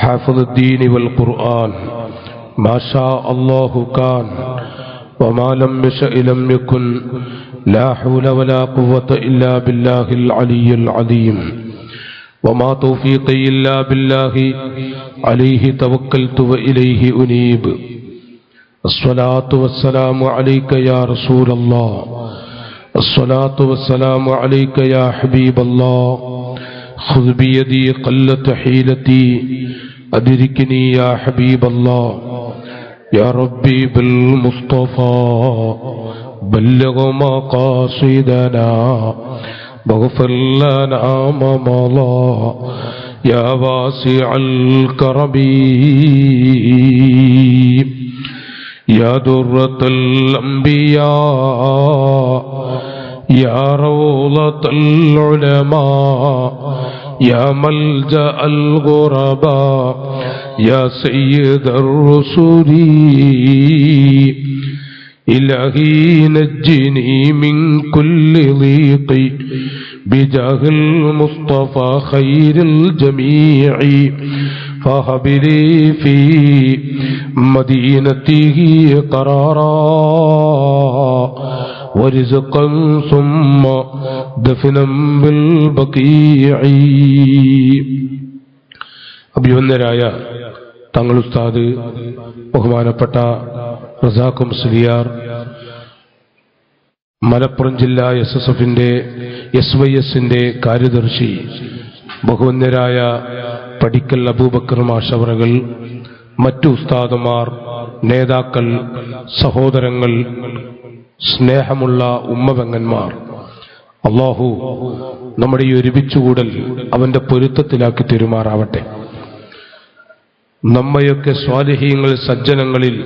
حافظ الدين والقرآن ما شاء الله كان وما لم يشأ لم يكن لا حول ولا قوة إلا بالله العلي العظيم وما توفيقي إلا بالله عليه توكلت وإليه أنيب الصلاة والسلام عليك يا رسول الله الصلاة والسلام عليك يا حبيب الله خذ بيدي قلت حيلتي أدركني يا حبيب الله يا ربي بالمصطفى بلغ مقاصدنا واغفر لنا ما مضى يا واسع الكرم يا درة الأنبياء يا روضة العلماء يا ملجأ الغرباء يا سيد الرسل إلهي نجني من كل ضيق بجاه المصطفى خير الجميع فهب لي في مدينته قرارا ورزقا ثم دفنا بالبقيع. അഭിവന്ദരായ തങ്ങൾ ഉസ്താദ്, ബഹുമാനപ്പെട്ട റസാഖ് മുസ്ലിയാർ, മലപ്പുറം ജില്ലാ SSFന്റെ SYSന്റെ കാര്യദർശി, ബഹുവന്ദരായ പടിക്കൽ അബൂബക്കർ മാഷവറുകൾ, മറ്റു ഉസ്താദുമാർ, നേതാക്കൾ, സഹോദരങ്ങൾ, സ്നേഹമുള്ള ഉമ്മപെങ്ങന്മാർ, അല്ലാഹു നമ്മുടെ ഈ ഒരുമിച്ചുകൂടൽ അവന്റെ പൊരുത്തത്തിലാക്കി തെരുമാറാവട്ടെ. നമ്മയൊക്കെ സ്വാലിഹീങ്ങൾ, സജ്ജനങ്ങളിൽ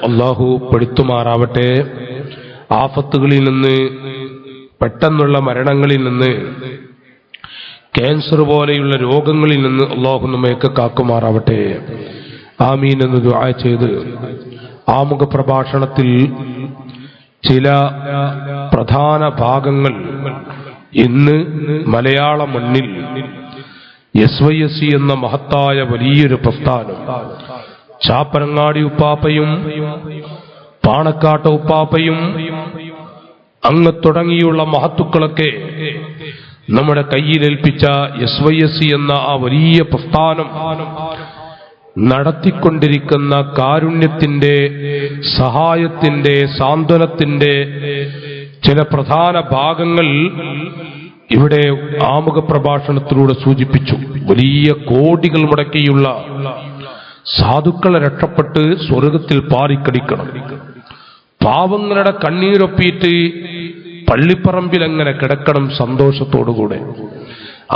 അല്ലാഹു പെടുത്തുമാറാവട്ടെ. ആഫത്തുകളിൽ നിന്ന്, പെട്ടെന്നുള്ള മരണങ്ങളിൽ നിന്ന്, ക്യാൻസർ പോലെയുള്ള രോഗങ്ങളിൽ നിന്ന് അല്ലാഹു നമ്മയൊക്കെ കാക്കുമാറാവട്ടെ. ആമീൻ എന്ന് ദുആ ചെയ്ത് ആമുഖ പ്രഭാഷണത്തിൽ ചില പ്രധാന ഭാഗങ്ങൾ ഇന്ന് മലയാള മണ്ണിൽ SYSC എന്ന മഹത്തായ വലിയൊരു പ്രസ്ഥാനം, ചാപ്പരങ്ങാടി ഉപ്പാപ്പയും പാണക്കാട്ട ഉപ്പാപ്പയും അങ്ങ് തുടങ്ങിയുള്ള മഹത്തുക്കളൊക്കെ നമ്മുടെ കയ്യിലേൽപ്പിച്ച SYSC എന്ന ആ വലിയ പ്രസ്ഥാനം നടത്തിക്കൊണ്ടിരിക്കുന്ന കാരുണ്യത്തിന്റെ, സഹായത്തിന്റെ, സാന്ത്വനത്തിന്റെ ചില പ്രധാന ഭാഗങ്ങൾ ഇവിടെ ആമുഖ പ്രഭാഷണത്തിലൂടെ സൂചിപ്പിച്ചു. വലിയ കോടികൾ മുടക്കിയുള്ള സാധുക്കളെ രക്ഷപ്പെട്ട് സ്വർഗത്തിൽ പാറിക്കടിക്കണം, പാവങ്ങളുടെ കണ്ണീരൊപ്പിയിട്ട് പള്ളിപ്പറമ്പിൽ അങ്ങനെ കിടക്കണം സന്തോഷത്തോടുകൂടെ.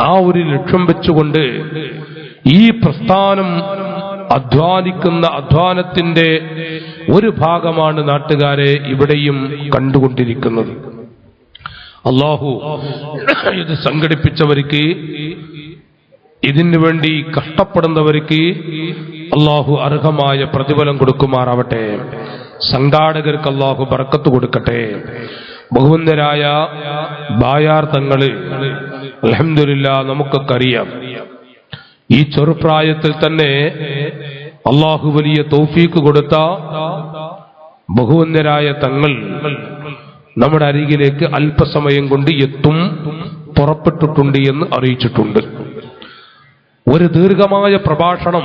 ആ ഒരു ലക്ഷ്യം വെച്ചുകൊണ്ട് ഈ പ്രസ്ഥാനം അധ്വാനിക്കുന്ന അധ്വാനത്തിന്റെ ഒരു ഭാഗമാണ് നാട്ടുകാരെ ഇവിടെയും കണ്ടുകൊണ്ടിരിക്കുന്നത്. അല്ലാഹു ഇത് സംഘടിപ്പിച്ചവർക്ക്, ഇതിനു വേണ്ടി കഷ്ടപ്പെടുന്നവർക്ക് അല്ലാഹു അർഹമായ പ്രതിഫലം കൊടുക്കുമാറാവട്ടെ. സംഘാടകർക്ക് അല്ലാഹു ബർക്കത്ത് കൊടുക്കട്ടെ. ബഹുവന്ദരായ ബായാർ തങ്ങള്, അൽഹംദുലില്ലാഹ്, നമുക്കൊക്കെ അറിയാം, ഈ ചെറുപ്രായത്തിൽ തന്നെ അല്ലാഹു വലിയ തൗഫീക്ക് കൊടുത്ത ബഹുവന്ദരായ തങ്ങൾ നമ്മുടെ അരികിലേക്ക് അല്പസമയം കൊണ്ട് എത്തും, പുറപ്പെട്ടിട്ടുണ്ട് എന്ന് അറിയിച്ചിട്ടുണ്ട്. ഒരു ദീർഘമായ പ്രഭാഷണം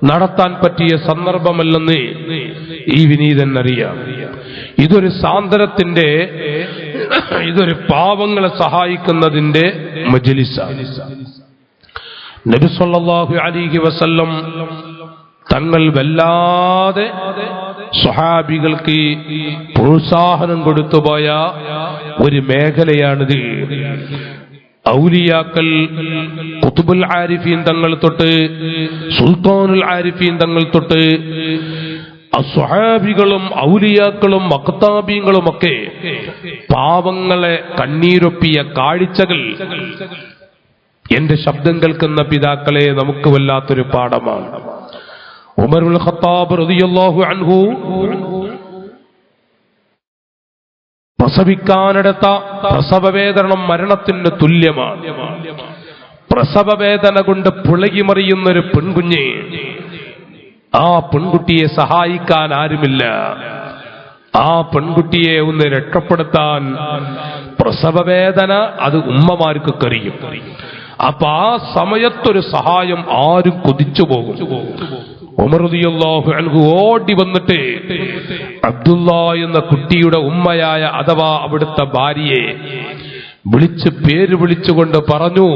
നടത്താൻ പറ്റിയ സന്ദർഭമല്ലെന്ന് ഈ വിനീതൻ അറിയാം. ഇതൊരു സാന്ത്വനത്തിന്റെ, ഇതൊരു പാവങ്ങളെ സഹായിക്കുന്നതിന്റെ മജ്‌ലിസാണ്. നബി സല്ലല്ലാഹു അലൈഹി വസല്ലം തങ്ങൾ വല്ലാതെ സ്വഹാബികൾക്ക് പ്രോത്സാഹനം കൊടുത്തുപോയ ഒരു മേഖലയാണിത്. ഔലിയാക്കൾ, ഖുതുബുൽ ആരിഫീൻ തങ്ങൾ തൊട്ട് സുൽത്താനുൽ ആരിഫീൻ തങ്ങൾ തൊട്ട് സ്വഹാബികളും ഔലിയാക്കളും മഖ്താബീങ്ങളുമൊക്കെ പാവങ്ങളെ കണ്ണീരൊപ്പിയ കാഴ്ചകൾ എന്റെ ശബ്ദം കേൾക്കുന്ന പിതാക്കളെ നമുക്ക് വല്ലാത്തൊരു പാഠമാണ്. ഉമറുൽ ഖത്താബ് റളിയല്ലാഹു അൻഹു പ്രസവിക്കാനെടുത്ത പ്രസവവേദനം മരണത്തിന് തുല്യമാണ്. പ്രസവവേദന കൊണ്ട് പുളകിമറിയുന്നൊരു പെൺകുഞ്ഞ്. ആ പെൺകുട്ടിയെ സഹായിക്കാൻ ആരുമില്ല. ആ പെൺകുട്ടിയെ ഒന്ന് രക്ഷപ്പെടുത്താൻ പ്രസവവേദന അത് ഉമ്മമാർക്ക് കഴിയും. അപ്പൊ ആ സമയത്തൊരു സഹായം ആരും കൊതിച്ചു പോകും. ഉമർ റളിയല്ലാഹു അൻഹു ഓടി വന്നിട്ട് അബ്ദുള്ള എന്ന കുട്ടിയുടെ ഉമ്മയായ അഥവാ അവിടുത്തെ ഭാര്യയെ പേര് വിളിച്ചുകൊണ്ട് പറഞ്ഞു,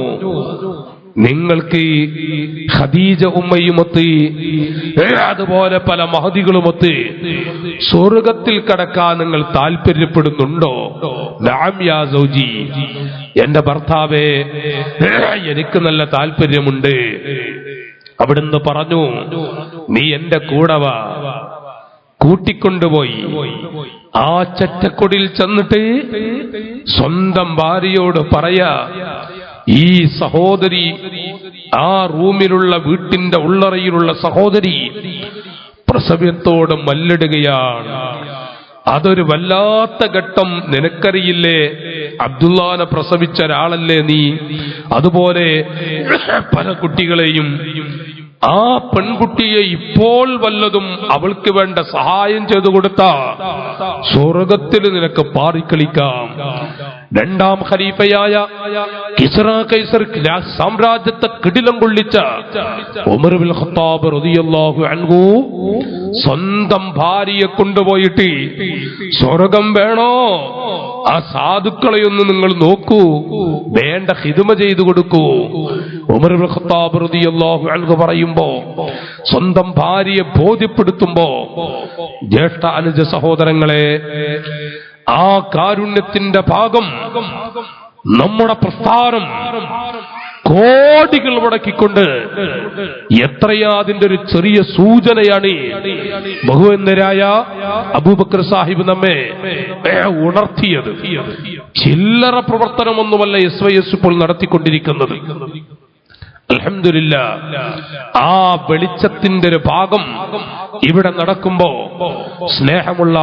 നിങ്ങൾക്ക് ഖദീജ ഉമ്മയുമൊത്ത് അതുപോലെ പല മഹദികളുമൊത്ത് സ്വർഗത്തിൽ കടക്കാൻ നിങ്ങൾ താല്പര്യപ്പെടുന്നുണ്ടോ? നഅം യാ സൗജി, എന്റെ ഭർത്താവേ, എനിക്ക് നല്ല താല്പര്യമുണ്ട്. അവിടുന്ന് പറഞ്ഞു, നീ എന്റെ കൂടെ വാ. കൂട്ടിക്കൊണ്ടുപോയി ആ ചെറ്റക്കൊടിയിൽ ചെന്നിട്ട് സ്വന്തം ഭാര്യയോട് പറയാ, ഈ സഹോദരി, ആ റൂമിലുള്ള വീട്ടിന്റെ ഉള്ളറയിലുള്ള സഹോദരി പ്രസവത്തോട് മല്ലിടുകയാണ്. അതൊരു വല്ലാത്ത ഘട്ടം. നിനക്കറിയില്ലേ, അബ്ദുള്ളാനെ പ്രസവിച്ച ഒരാളല്ലേ നീ. അതുപോലെ പല കുട്ടികളെയും. ആ പെൺകുട്ടിയെ ഇപ്പോൾ വല്ലതും അവൾക്ക് വേണ്ട സഹായം ചെയ്തു കൊടുത്ത സ്വർഗത്തിൽ നിനക്ക് പാറിക്കളിക്കാം. രണ്ടാം ഖലീഫയായ കിസ്റ കൈസർ സാമ്രാജ്യത്തെ കിടിലം കൊള്ളിച്ച ഉമർ ഇബ്നുൽ ഖത്താബ് റളിയല്ലാഹു അൻഹു സ്വന്തം ഭാര്യയെ കൊണ്ടുപോയിട്ട് സ്വർഗം വേണോ, ആ സാധുക്കളെ ഒന്ന് നിങ്ങൾ നോക്കൂ, വേണ്ട ഖിദ്മ ചെയ്തു കൊടുക്കൂ. ഉമർ ഇബ്നുൽ ഖത്താബ് റളിയല്ലാഹു അൻഹു പറയുമ്പോ, സ്വന്തം ഭാര്യയെ ബോധ്യപ്പെടുത്തുമ്പോ, ജ്യേഷ്ഠ അനുജ സഹോദരങ്ങളെ, ആ കാരുണ്യത്തിന്റെ ഭാഗം നമ്മുടെ പ്രസ്ഥാനം കോടികൾ മുടക്കിക്കൊണ്ട് എത്രയാ അതിന്റെ ഒരു ചെറിയ സൂചനയാണ് ബഹുവന്ദരായ അബൂബക്കർ സാഹിബ് നമ്മെ ഉണർത്തിയത്. ചില്ലറ പ്രവർത്തനമൊന്നുമല്ല SYS ഇപ്പോൾ നടത്തിക്കൊണ്ടിരിക്കുന്നത്. അൽഹംദുലില്ലാഹ്, ആ വെളിച്ചത്തിന്റെ ഒരു ഭാഗം ഇവിടെ നടക്കുമ്പോ, സ്നേഹമുള്ള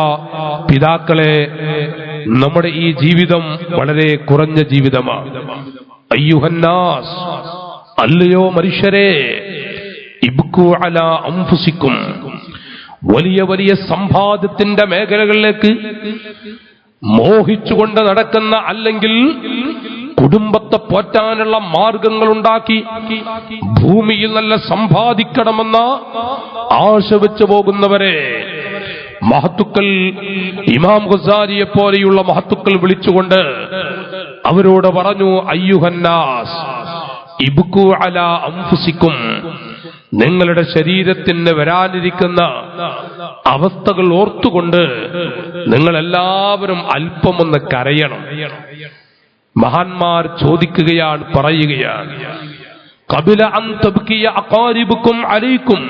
പിതാക്കളെ, നമ്മുടെ ഈ ജീവിതം വളരെ കുറഞ്ഞ ജീവിതമാണ്. അയ്യുഹന്നാസ്, അല്ലയോ മനുഷ്യരെ, ഇബ്കു അലാ അൻഫുസിക്കും, വലിയ വലിയ സമ്പാദ്യത്തിന്റെ മേഖലകളിലേക്ക് മോഹിച്ചുകൊണ്ട് നടക്കുന്ന, അല്ലെങ്കിൽ കുടുംബത്തെ പോറ്റാനുള്ള മാർഗങ്ങൾ ഉണ്ടാക്കി ഭൂമിയിൽ നല്ല സമ്പാദിക്കണമെന്ന ആശ വെച്ചു പോകുന്നവരെ മഹത്തുക്കൾ, ഇമാം ഗസാലിയെ പോലെയുള്ള മഹത്തുക്കൾ വിളിച്ചുകൊണ്ട് അവരോട് പറഞ്ഞു, അയ്യുഹന്നാസ് ഇബ്കു അലാ അൻഫുസിക്കും, നിങ്ങളുടെ ശരീരത്തിന് വരാനിരിക്കുന്ന അവസ്ഥകൾ ഓർത്തുകൊണ്ട് നിങ്ങളെല്ലാവരും അല്പമൊന്ന് കരയണം. മഹാന്മാർ ചോദിക്കുകയാണ്, പറയുകയാണ്, ഖബല അൻ തബ്കിയ അഖാരിബുക്കും അലൈക്കും,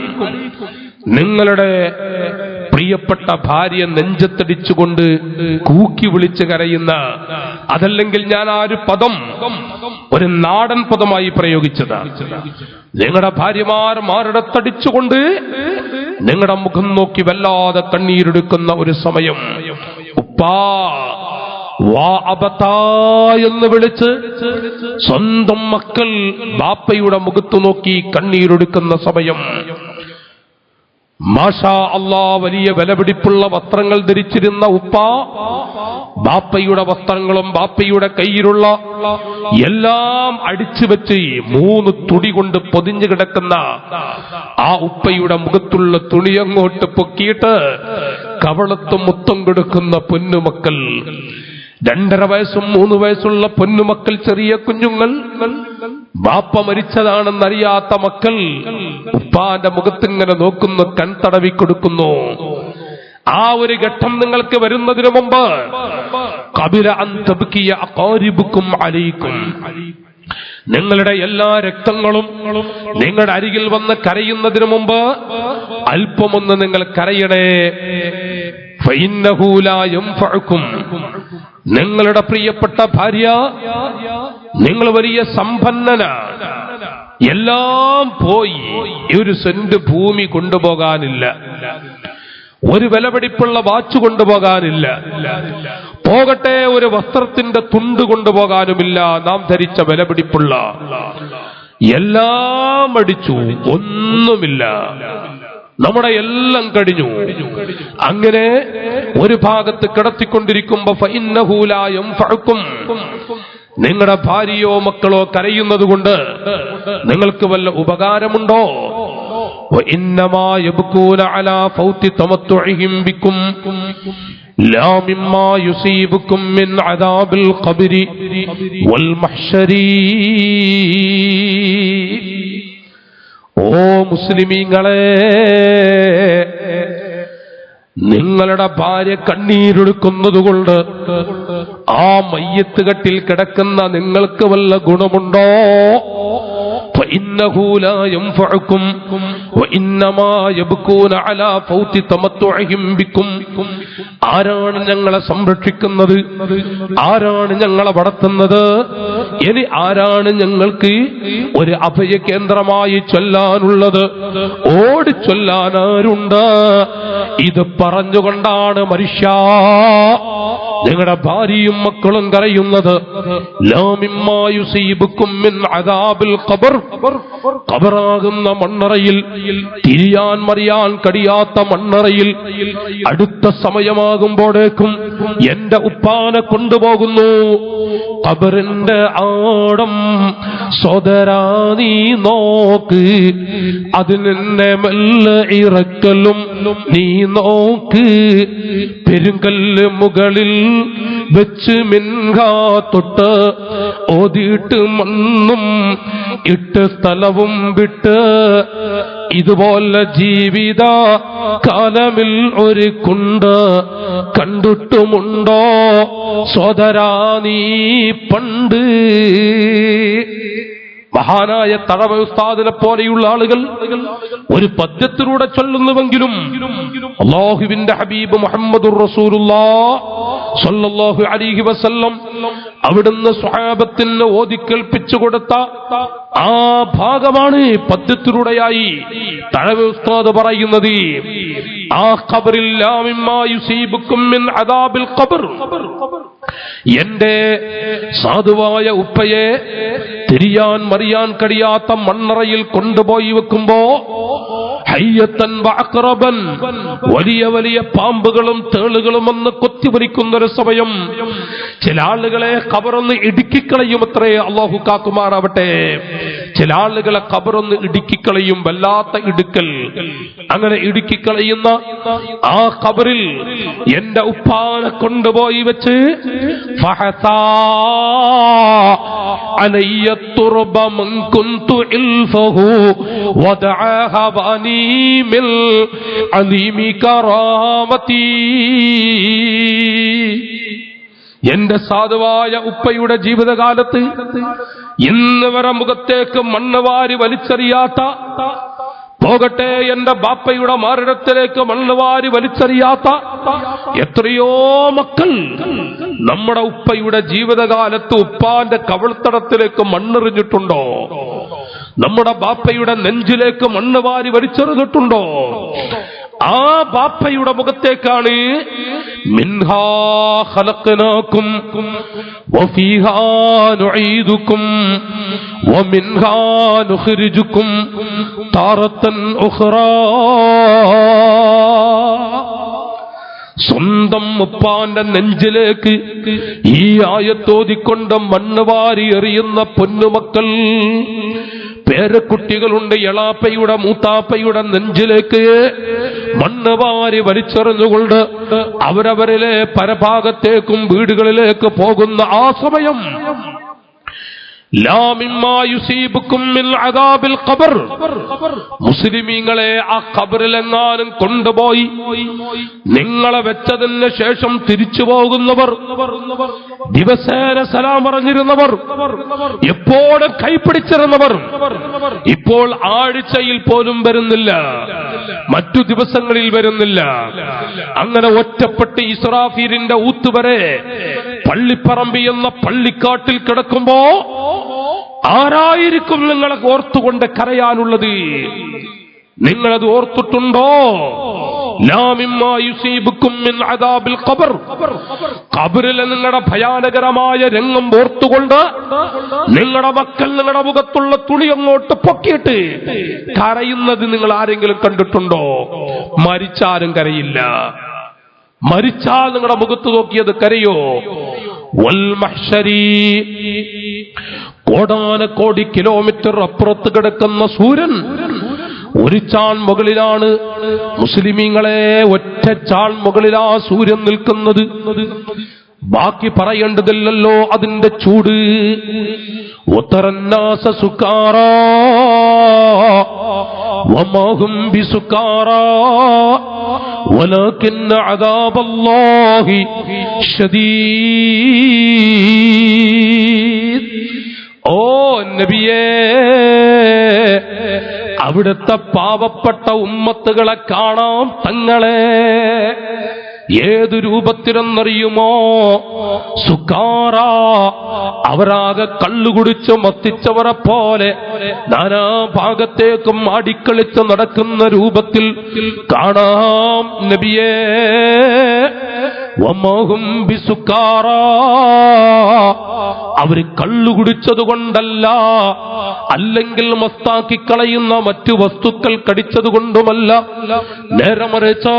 നിങ്ങളുടെ പ്രിയപ്പെട്ട ഭാര്യ നെഞ്ചത്തടിച്ചുകൊണ്ട് കൂക്കി വിളിച്ച് കരയുന്ന, അതല്ലെങ്കിൽ ഞാൻ ആ ഒരു പദം ഒരു നാടൻ പദമായി പ്രയോഗിച്ചതാണ്. നിങ്ങളുടെ ഭാര്യമാർ മാറിടത്തടിച്ചുകൊണ്ട് നിങ്ങളുടെ മുഖം നോക്കി വല്ലാതെ കണ്ണീരെടുക്കുന്ന ഒരു സമയം, ഉപ്പാ വാ അബതാ എന്ന് വിളിച്ച് സ്വന്തം മക്കൾ ബാപ്പയുടെ മുഖത്തു നോക്കി കണ്ണീരൊടുക്കുന്ന സമയം, മാഷാ അല്ലാ, വലിയ വിലപിടിപ്പുള്ള വസ്ത്രങ്ങൾ ധരിച്ചിരുന്ന ഉപ്പ ബാപ്പയുടെ വസ്ത്രങ്ങളും ബാപ്പയുടെ കയ്യിലുള്ള എല്ലാം അടിച്ചു വെച്ച് 3 തുണി കൊണ്ട് പൊതിഞ്ഞു കിടക്കുന്ന ആ ഉപ്പയുടെ മുഖത്തുള്ള തുണി അങ്ങോട്ട് പൊക്കിയിട്ട് കവളത്ത് മുത്തം കൊടുക്കുന്ന പൊന്നുമക്കൾ, 2.5 വയസ്സും 3 വയസ്സുള്ള പൊന്നുമക്കൾ, ചെറിയ കുഞ്ഞുങ്ങൾ, ബാപ്പ മരിച്ചതാണെന്നറിയാത്ത മക്കൾ ഉപ്പാന്റെ മുഖത്തിങ്ങനെ നോക്കുന്നു, കൺതടവി കൊടുക്കുന്നു. ആ ഒരു ഘട്ടം നിങ്ങൾക്ക് വരുന്നതിനു മുമ്പ് ഖബല അൻ തബ്കിയ അഖാരിബുക്കും അലൈക്കും, നിങ്ങളുടെ എല്ലാ രക്തങ്ങളും നിങ്ങളുടെ അരികിൽ വന്ന് കരയുന്നതിനു മുമ്പ് അല്പമൊന്ന് നിങ്ങൾ കരയണേ. ഫഇന്നഹു ലാ യൻഫഉക്കും, നിങ്ങളുടെ പ്രിയപ്പെട്ട ഭാര്യ, നിങ്ങൾ വലിയ സമ്പന്നനാണ്, എല്ലാം പോയി, ഒരു സെന്റ് ഭൂമി കൊണ്ടുപോകാനില്ല, ഒരു വിലപിടിപ്പുള്ള വാച്ച് കൊണ്ടുപോകാനില്ല, പോകട്ടെ, ഒരു വസ്ത്രത്തിന്റെ തുണ്ട് കൊണ്ടുപോകാനുമില്ല നാം ധരിച്ച വിലപിടിപ്പുള്ള. എല്ലാം അടിച്ചു, ഒന്നുമില്ല, നമ്മുടെ എല്ലാം കഴിഞ്ഞു. അങ്ങനെ ഒരു ഭാഗത്ത് കിടത്തിക്കൊണ്ടിരിക്കുമ്പോ ഫഇന്നഹു ലാ യൻഫഉകും, നിങ്ങളുടെ ഭാര്യയോ മക്കളോ കരയുന്നത് കൊണ്ട് നിങ്ങൾക്ക് വല്ല ഉപകാരമുണ്ടോ? വഇന്നമാ യബ്കൂന അലാ ഫൗതി തമത്തുഇഹിം ബിക്കും ലാ മിമ്മാ യുസീബുക്കും മിൻ അദാബിൽ ഖബ്രി വൽ മഹ്ശരി. ഓ മുസ്ലിമീങ്ങളെ, നിങ്ങളുടെ ഭാര്യ കണ്ണീരൊഴുക്കുന്നതുകൊണ്ട് ആ മയ്യത്ത് കട്ടിൽ കിടക്കുന്ന നിങ്ങൾക്ക് വല്ല ഗുണമുണ്ടോ? فإنه لا ينفعكم وإنما يبكون على فوت تمتعهم بكم. ആരാണ് ഞങ്ങളെ സംരക്ഷിക്കുന്നത്? ആരാണ് ഞങ്ങളെ വളർത്തുന്നത്? ഇനി ആരാണ് ഞങ്ങൾക്ക് ഒരു അഭയ കേന്ദ്രമായി ചൊല്ലാനുള്ളത്? ഓടി ചൊല്ലാൻ ആരുണ്ട്? ഇത് പറഞ്ഞുകൊണ്ടാണ് മനുഷ്യ നിങ്ങളുടെ ഭാര്യയും മക്കളും കരയുന്നത്. ലാ മിമ്മാ യുസീബുക്കും മിൻ അദാബിൽ ഖബർ, ഖബറാകുന്ന മണ്ണറയിൽ, തിരിയാൻ മറിയാൻ കഴിയാത്ത മണ്ണറയിൽ അടുത്ത സമയമാകുമ്പോഴേക്കും എന്റെ ഉപ്പാനെ കൊണ്ടുപോകുന്നു. ഖബറിന്റെ ആടം സോദരാ നീ നോക്ക്, അതിനെ മെല്ലെ ഇറക്കലും നീ നോക്ക്. പെരുങ്കല്ല് മുകളിൽ വെച്ച് മിൻഹാ തൊട്ട് ഓതിയിട്ട് മണ്ണും ഇട്ട് സ്ഥലവും വിട്ട് ഇതുപോലെ ജീവിത കാലമിൽ ഒരു കുണ്ട് കണ്ടിട്ടുമുണ്ടോ സോദരാ നീ പണ്ട്? മഹാനായ തഴവ ഉസ്താദിനെ പോലെയുള്ള ആളുകൾ ഒരു പദ്യത്തിലൂടെ ചൊല്ലുന്നുവെങ്കിലും അല്ലാഹുവിന്റെ ഹബീബ് മുഹമ്മദുർ റസൂലുള്ളാഹ് സ്വല്ലല്ലാഹു അലൈഹി വസല്ലം അവിടുന്ന് സ്വഹാബത്തിന് ഓതിക്കേൽപ്പിച്ചു കൊടുത്ത ആ ഭാഗമാണ് പദ്യത്തിലൂടെയായി തഴവ ഉസ്താദ് പറയുന്നത്. ആ ഖബറിൽ ലാ മിമ്മാ യുസീബുക്കും മിൻ അദാബിൽ ഖബർ, എന്റെ സാധുവായ ഉപ്പയെ തിരിയാൻ മറിയാൻ കഴിയാത്ത മണ്ണറയിൽ കൊണ്ടുപോയി വെക്കുമ്പോ ഹയ്യത്തൻ വഅഖറബൻ, വലിയ വലിയ പാമ്പുകളും തേളുകളും വന്ന് കൊത്തിവലിക്കുന്നൊരു സമയം ചില ആളുകളെ ഖബറൊന്ന് ഇടുക്കിക്കളയുമത്രേ. അല്ലാഹു കാക്കുമാറാവട്ടെ. ചില ആളുകളെ ഖബറൊന്ന് ഇടുക്കിക്കളയും, വല്ലാത്ത ഇടുക്കൽ. അങ്ങനെ ഇടുക്കിക്കളയുന്ന ആ ഖബറിൽ എന്റെ ഉപ്പാനെ കൊണ്ടുപോയി വെച്ച് ഫഹസാ അലയ്യ തുർബ മൻ കുന്തു ഇൽഫഹു വദഅഹ ബനി മിൽ അലീമി കറാമതി. എന്റെ സാധുവായ ഉപ്പയുടെ ജീവിതകാലത്ത് ഇന്ന് വരെ മുഖത്തേക്ക് മണ്ണ് വാരി വലിച്ചെറിയാത്ത, പോകട്ടെ എന്റെ ബാപ്പയുടെ മാറിടത്തിലേക്ക് മണ്ണ് വാരി വലിച്ചെറിയാത്ത എത്രയോ മക്കൾ നമ്മുടെ ഉപ്പയുടെ ജീവിതകാലത്ത് ഉപ്പാന്റെ കവിൾത്തടത്തിലേക്ക് മണ്ണെറിഞ്ഞിട്ടുണ്ടോ? നമ്മുടെ ബാപ്പയുടെ നെഞ്ചിലേക്ക് മണ്ണ് വാരി വലിച്ചെറിഞ്ഞിട്ടുണ്ടോ? ആ ബാപ്പയുടെ മുഖത്തേക്കാണ് മിൻഹാ ഖലഖനാകും വഫീഹാ നുഈദുകും വമിൻഹാ നുഖ്രിജുകും താറത്തൻ ഉഖ്റാ. സ്വന്തം ഉപ്പാന്റെ നെഞ്ചിലേക്ക് ഈ ആയത്തോതിക്കൊണ്ട് മണ്ണ് വാരി എറിയുന്ന പൊന്നുമക്കൾ, പേരക്കുട്ടികളുണ്ട്. എളാപ്പയുടെ മൂത്താപ്പയുടെ നെഞ്ചിലേക്ക് മണ്ണ് വാരി വലിച്ചെറിഞ്ഞുകൊണ്ട് അവരവരിലെ പരഭാഗത്തേക്കും വീടുകളിലേക്ക് പോകുന്ന ആ സമയം ലാ മിമ്മാ യുസീബുക്കും മിൻ അദാബിൽ ഖബർ, മുസ്ലിമീങ്ങളെ ആ ഖബറിലെങ്ങാനും കൊണ്ടുപോയി നിങ്ങളെ വെച്ചതിന് ശേഷം തിരിച്ചു പോകുന്നവർ, ദിവസേന സലാം പറഞ്ഞിരുന്നവർ, എപ്പോഴും കൈപ്പിടിച്ചിരുന്നവർ ഇപ്പോൾ ആഴ്ചയിൽ പോലും വരുന്നില്ല, മറ്റു ദിവസങ്ങളിൽ വരുന്നില്ല. അങ്ങനെ ഒറ്റപ്പെട്ട് ഇസ്രാഫീലിന്റെ ഊത്തുവരെ പള്ളിപ്പറമ്പി എന്ന പള്ളിക്കാട്ടിൽ കിടക്കുമ്പോ ആരായിരിക്കും നിങ്ങളെ ഓർത്തുകൊണ്ട് കരയാനുള്ളത്? നിങ്ങളത് ഓർത്തിട്ടുണ്ടോ? ലാ മിമ്മാ യുസീബുക്കും മിൻ അദാബിൽ ഖബർ. ഖബറിലെ നിങ്ങളുടെ ഭയാനകരമായ രംഗം ഓർത്തുകൊണ്ട് നിങ്ങളുടെ മക്കൾ നിങ്ങളുടെ മുഖത്തുള്ള തുണി അങ്ങോട്ട് പൊക്കിയിട്ട് കരയുന്നത് നിങ്ങൾ ആരെങ്കിലും കണ്ടിട്ടുണ്ടോ? മരിച്ചാലും കരയില്ല. മരിച്ചാൽ നിങ്ങളുടെ മുഖത്ത് നോക്കിയത് കരയോ? വൽ മഹ്ശരി, കോടാനക്കോടി കിലോമീറ്റർ അപ്പുറത്ത് കിടക്കുന്ന സൂര്യൻ ഒരു ചാൺ മുകളിലാണ്. മുസ്ലിമീങ്ങളെ, ഒറ്റ ചാൺ മുകളിലാ സൂര്യൻ നിൽക്കുന്നത്. ബാക്കി പറയേണ്ടതില്ലല്ലോ അതിന്റെ ചൂട്. ഉത്തരന്നാസ സുക്കാറാ വമാ ഹും ബിസുക്കാറാ വലാകിന്ന അദാബല്ലാഹി ശദീദ്. ഓ നബിയേ, അവിടുത്തെ പാവപ്പെട്ട ഉമ്മത്തുകളെ കാണാം തങ്ങളെ. ഏതു രൂപത്തിലെന്നറിയുമോ? സുക്കാറ, അവരാകെ കള്ളുകുടിച്ച് മത്തിച്ചവരെ പോലെ നാനാഭാഗത്തേക്കും ആടിക്കളിച്ച് നടക്കുന്ന രൂപത്തിൽ കാണാം നബിയേ. വമാഹും ബിസുക്കാറ, അവര് കള്ളുകുടിച്ചത് കൊണ്ടല്ല, അല്ലെങ്കിൽ മസ്താക്കി കളയുന്ന മറ്റു വസ്തുക്കൾ കടിച്ചത് കൊണ്ടുമല്ല. നേരെ മറിച്ച്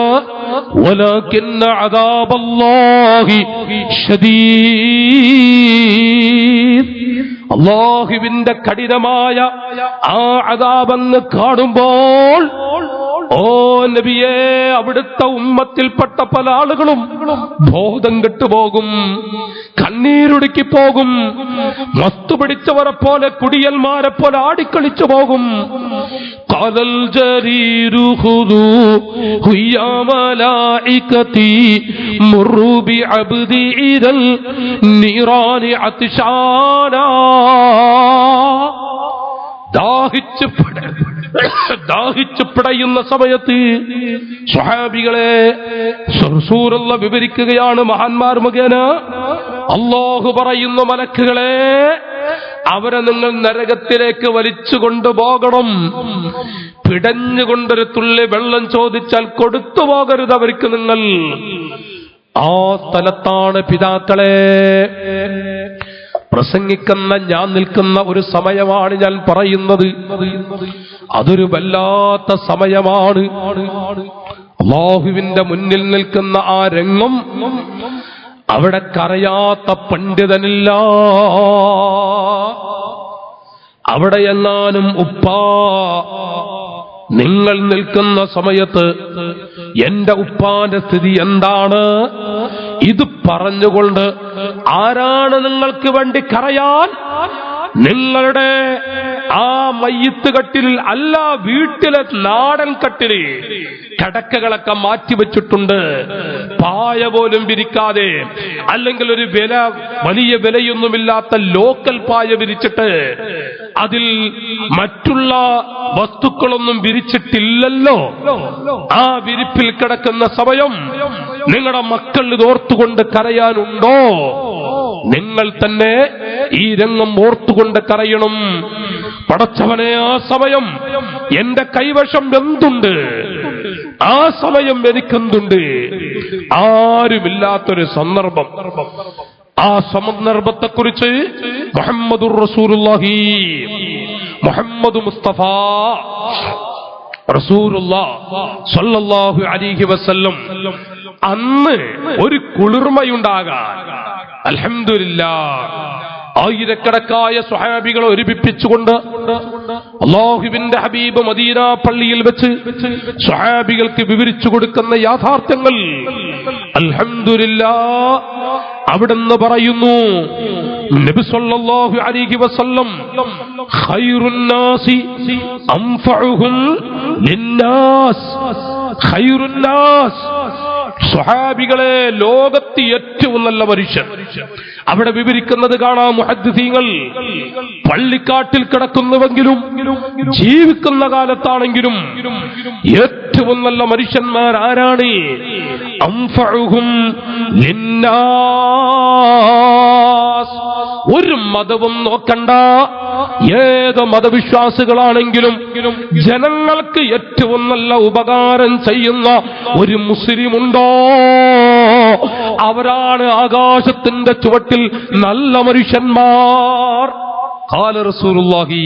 വലാകിന്ന അദാബല്ലാഹി ശദീദ്, അല്ലാഹുവിന്റെ കഠിനമായ ആ അദാബങ്ങ് കാണുമ്പോൾ ഓ നബിയേ, അവിടുത്തെ ഉമ്മത്തിൽപ്പെട്ട പല ആളുകളും ബോധം കെട്ടുപോകും, കണ്ണീരൊടുക്കി പോകും, മസ്തു പിടിച്ചവരെ പോലെ കുടിയന്മാരെ പോലെ ആടിക്കളിച്ചു പോകും. ഖലൽ ജരീരു ഖുദൂ യാ മലായികതി മുറു ബി അബ്ദി ഇദൽ നീറാനി അത്ശാനാ. ദാഹിച്ചു പിടയുന്ന സമയത്ത് സ്വഹാബികളെ റസൂലുള്ള വിവരിക്കുകയാണ് മഹാന്മാർ മുഖേന. അല്ലാഹു പറയുന്നു, മലക്കുകളെ, അവരെ നിങ്ങൾ നരകത്തിലേക്ക് വലിച്ചു കൊണ്ടുപോകണം. പിടഞ്ഞുകൊണ്ടൊരു തുള്ളി വെള്ളം ചോദിച്ചാൽ കൊടുത്തു പോകരുത് അവർക്ക് നിങ്ങൾ. ആ സ്ഥലത്താണ് പിതാക്കളെ പ്രസംഗിക്കുന്ന ഞാൻ നിൽക്കുന്ന ഒരു സമയമാണ് ഞാൻ പറയുന്നത്. അതൊരു വല്ലാത്ത സമയമാണ്. അല്ലാഹുവിന്റെ മുന്നിൽ നിൽക്കുന്ന ആ രംഗം, അവിടെ കരയാത്ത പണ്ഡിതനില്ല. അവിടെ എങ്ങാനും ഉപ്പാ, നിങ്ങൾ നിൽക്കുന്ന സമയത്ത് എന്റെ ഉപ്പാന്റെ സ്ഥിതി എന്താണ്? ഇത് പറഞ്ഞുകൊണ്ട് ആരാണ് നിങ്ങൾക്ക് വേണ്ടി കരയാൻ? നിങ്ങളുടെ ആ മയ്യിത്ത് കട്ടിലിൽ അല്ല, വീട്ടിലെ നാടൻ കട്ടില് കിടക്കകളൊക്കെ മാറ്റിവെച്ചിട്ടുണ്ട്, പായ പോലും വിരിക്കാതെ, അല്ലെങ്കിൽ ഒരു വലിയ വിലയൊന്നുമില്ലാത്ത ലോക്കൽ പായ വിരിച്ചിട്ട് അതിൽ മറ്റുള്ള വസ്തുക്കളൊന്നും വിരിച്ചിട്ടില്ലല്ലോ. ആ വിരിപ്പിൽ കിടക്കുന്ന സമയം നിങ്ങളുടെ മക്കൾ ഇതോർത്തുകൊണ്ട് കരയാനുണ്ടോ? നിങ്ങൾ തന്നെ ഈ രംഗം ഓർത്തുകൊണ്ട് കരയണം. പടച്ചവനെ, ആ സമയം എന്റെ കൈവശം എന്തുണ്ട്? ആ സമയം എനിക്കെന്തുണ്ട്? ആരുമില്ലാത്തൊരു സന്ദർഭം. ആ സന്ദർഭത്തെക്കുറിച്ച് മുഹമ്മദുർ റസൂലുള്ളാഹി, മുഹമ്മദ് മുസ്തഫ റസൂലുള്ളാഹി സ്വല്ലല്ലാഹു അലൈഹി വസല്ലം അന്ന് ഒരു കുളിർമയുണ്ടാകാൻ അൽഹംദുലില്ലാഹ് ആയിരക്കണക്കായ സ്വഹാബികളെ ഒരുമിപ്പിച്ചുകൊണ്ട് അല്ലാഹുവിന്റെ ഹബീബ് മദീന പള്ളിയിൽ വെച്ച് സ്വഹാബികൾക്ക് വിവരിച്ചു കൊടുക്കുന്ന യാഥാർത്ഥ്യങ്ങൾ അൽഹംദുലില്ലാഹ് അവിടുന്ന് പറയുന്നു. നബി സല്ലല്ലാഹു അലൈഹി വസല്ലം ഖൈറുൻ നാസി അൻഫഉഹും ലിന്നാസ്. ഖൈറുൻ നാസ്, സ്വഹാബികളെ, ലോകത്ത് ഏറ്റവും നല്ല മനുഷ്യൻ. അവിടെ വിവരിക്കുന്നത് കാണാം മുഹദ്ദിസീങ്ങൾ. പള്ളിക്കാട്ടിൽ കിടക്കുന്നുവെങ്കിലും ജീവിക്കുന്ന കാലത്താണെങ്കിലും ഏറ്റവും നല്ല മനുഷ്യന്മാർ ആരാണ്? അൻഫഉഹും ലിന്നാസ്, ഒരു മതവും നോക്കണ്ട, ഏത് മതവിശ്വാസികളാണെങ്കിലും ജനങ്ങൾക്ക് ഏറ്റവും നല്ല ഉപകാരം ചെയ്യുന്ന ഒരു മുസ്ലിമുണ്ടോ അവരാണ് ആകാശത്തിന്റെ ചുവട്ടിൽ നല്ല മനുഷ്യന്മാർ. ഖാല റസൂലുള്ളാഹി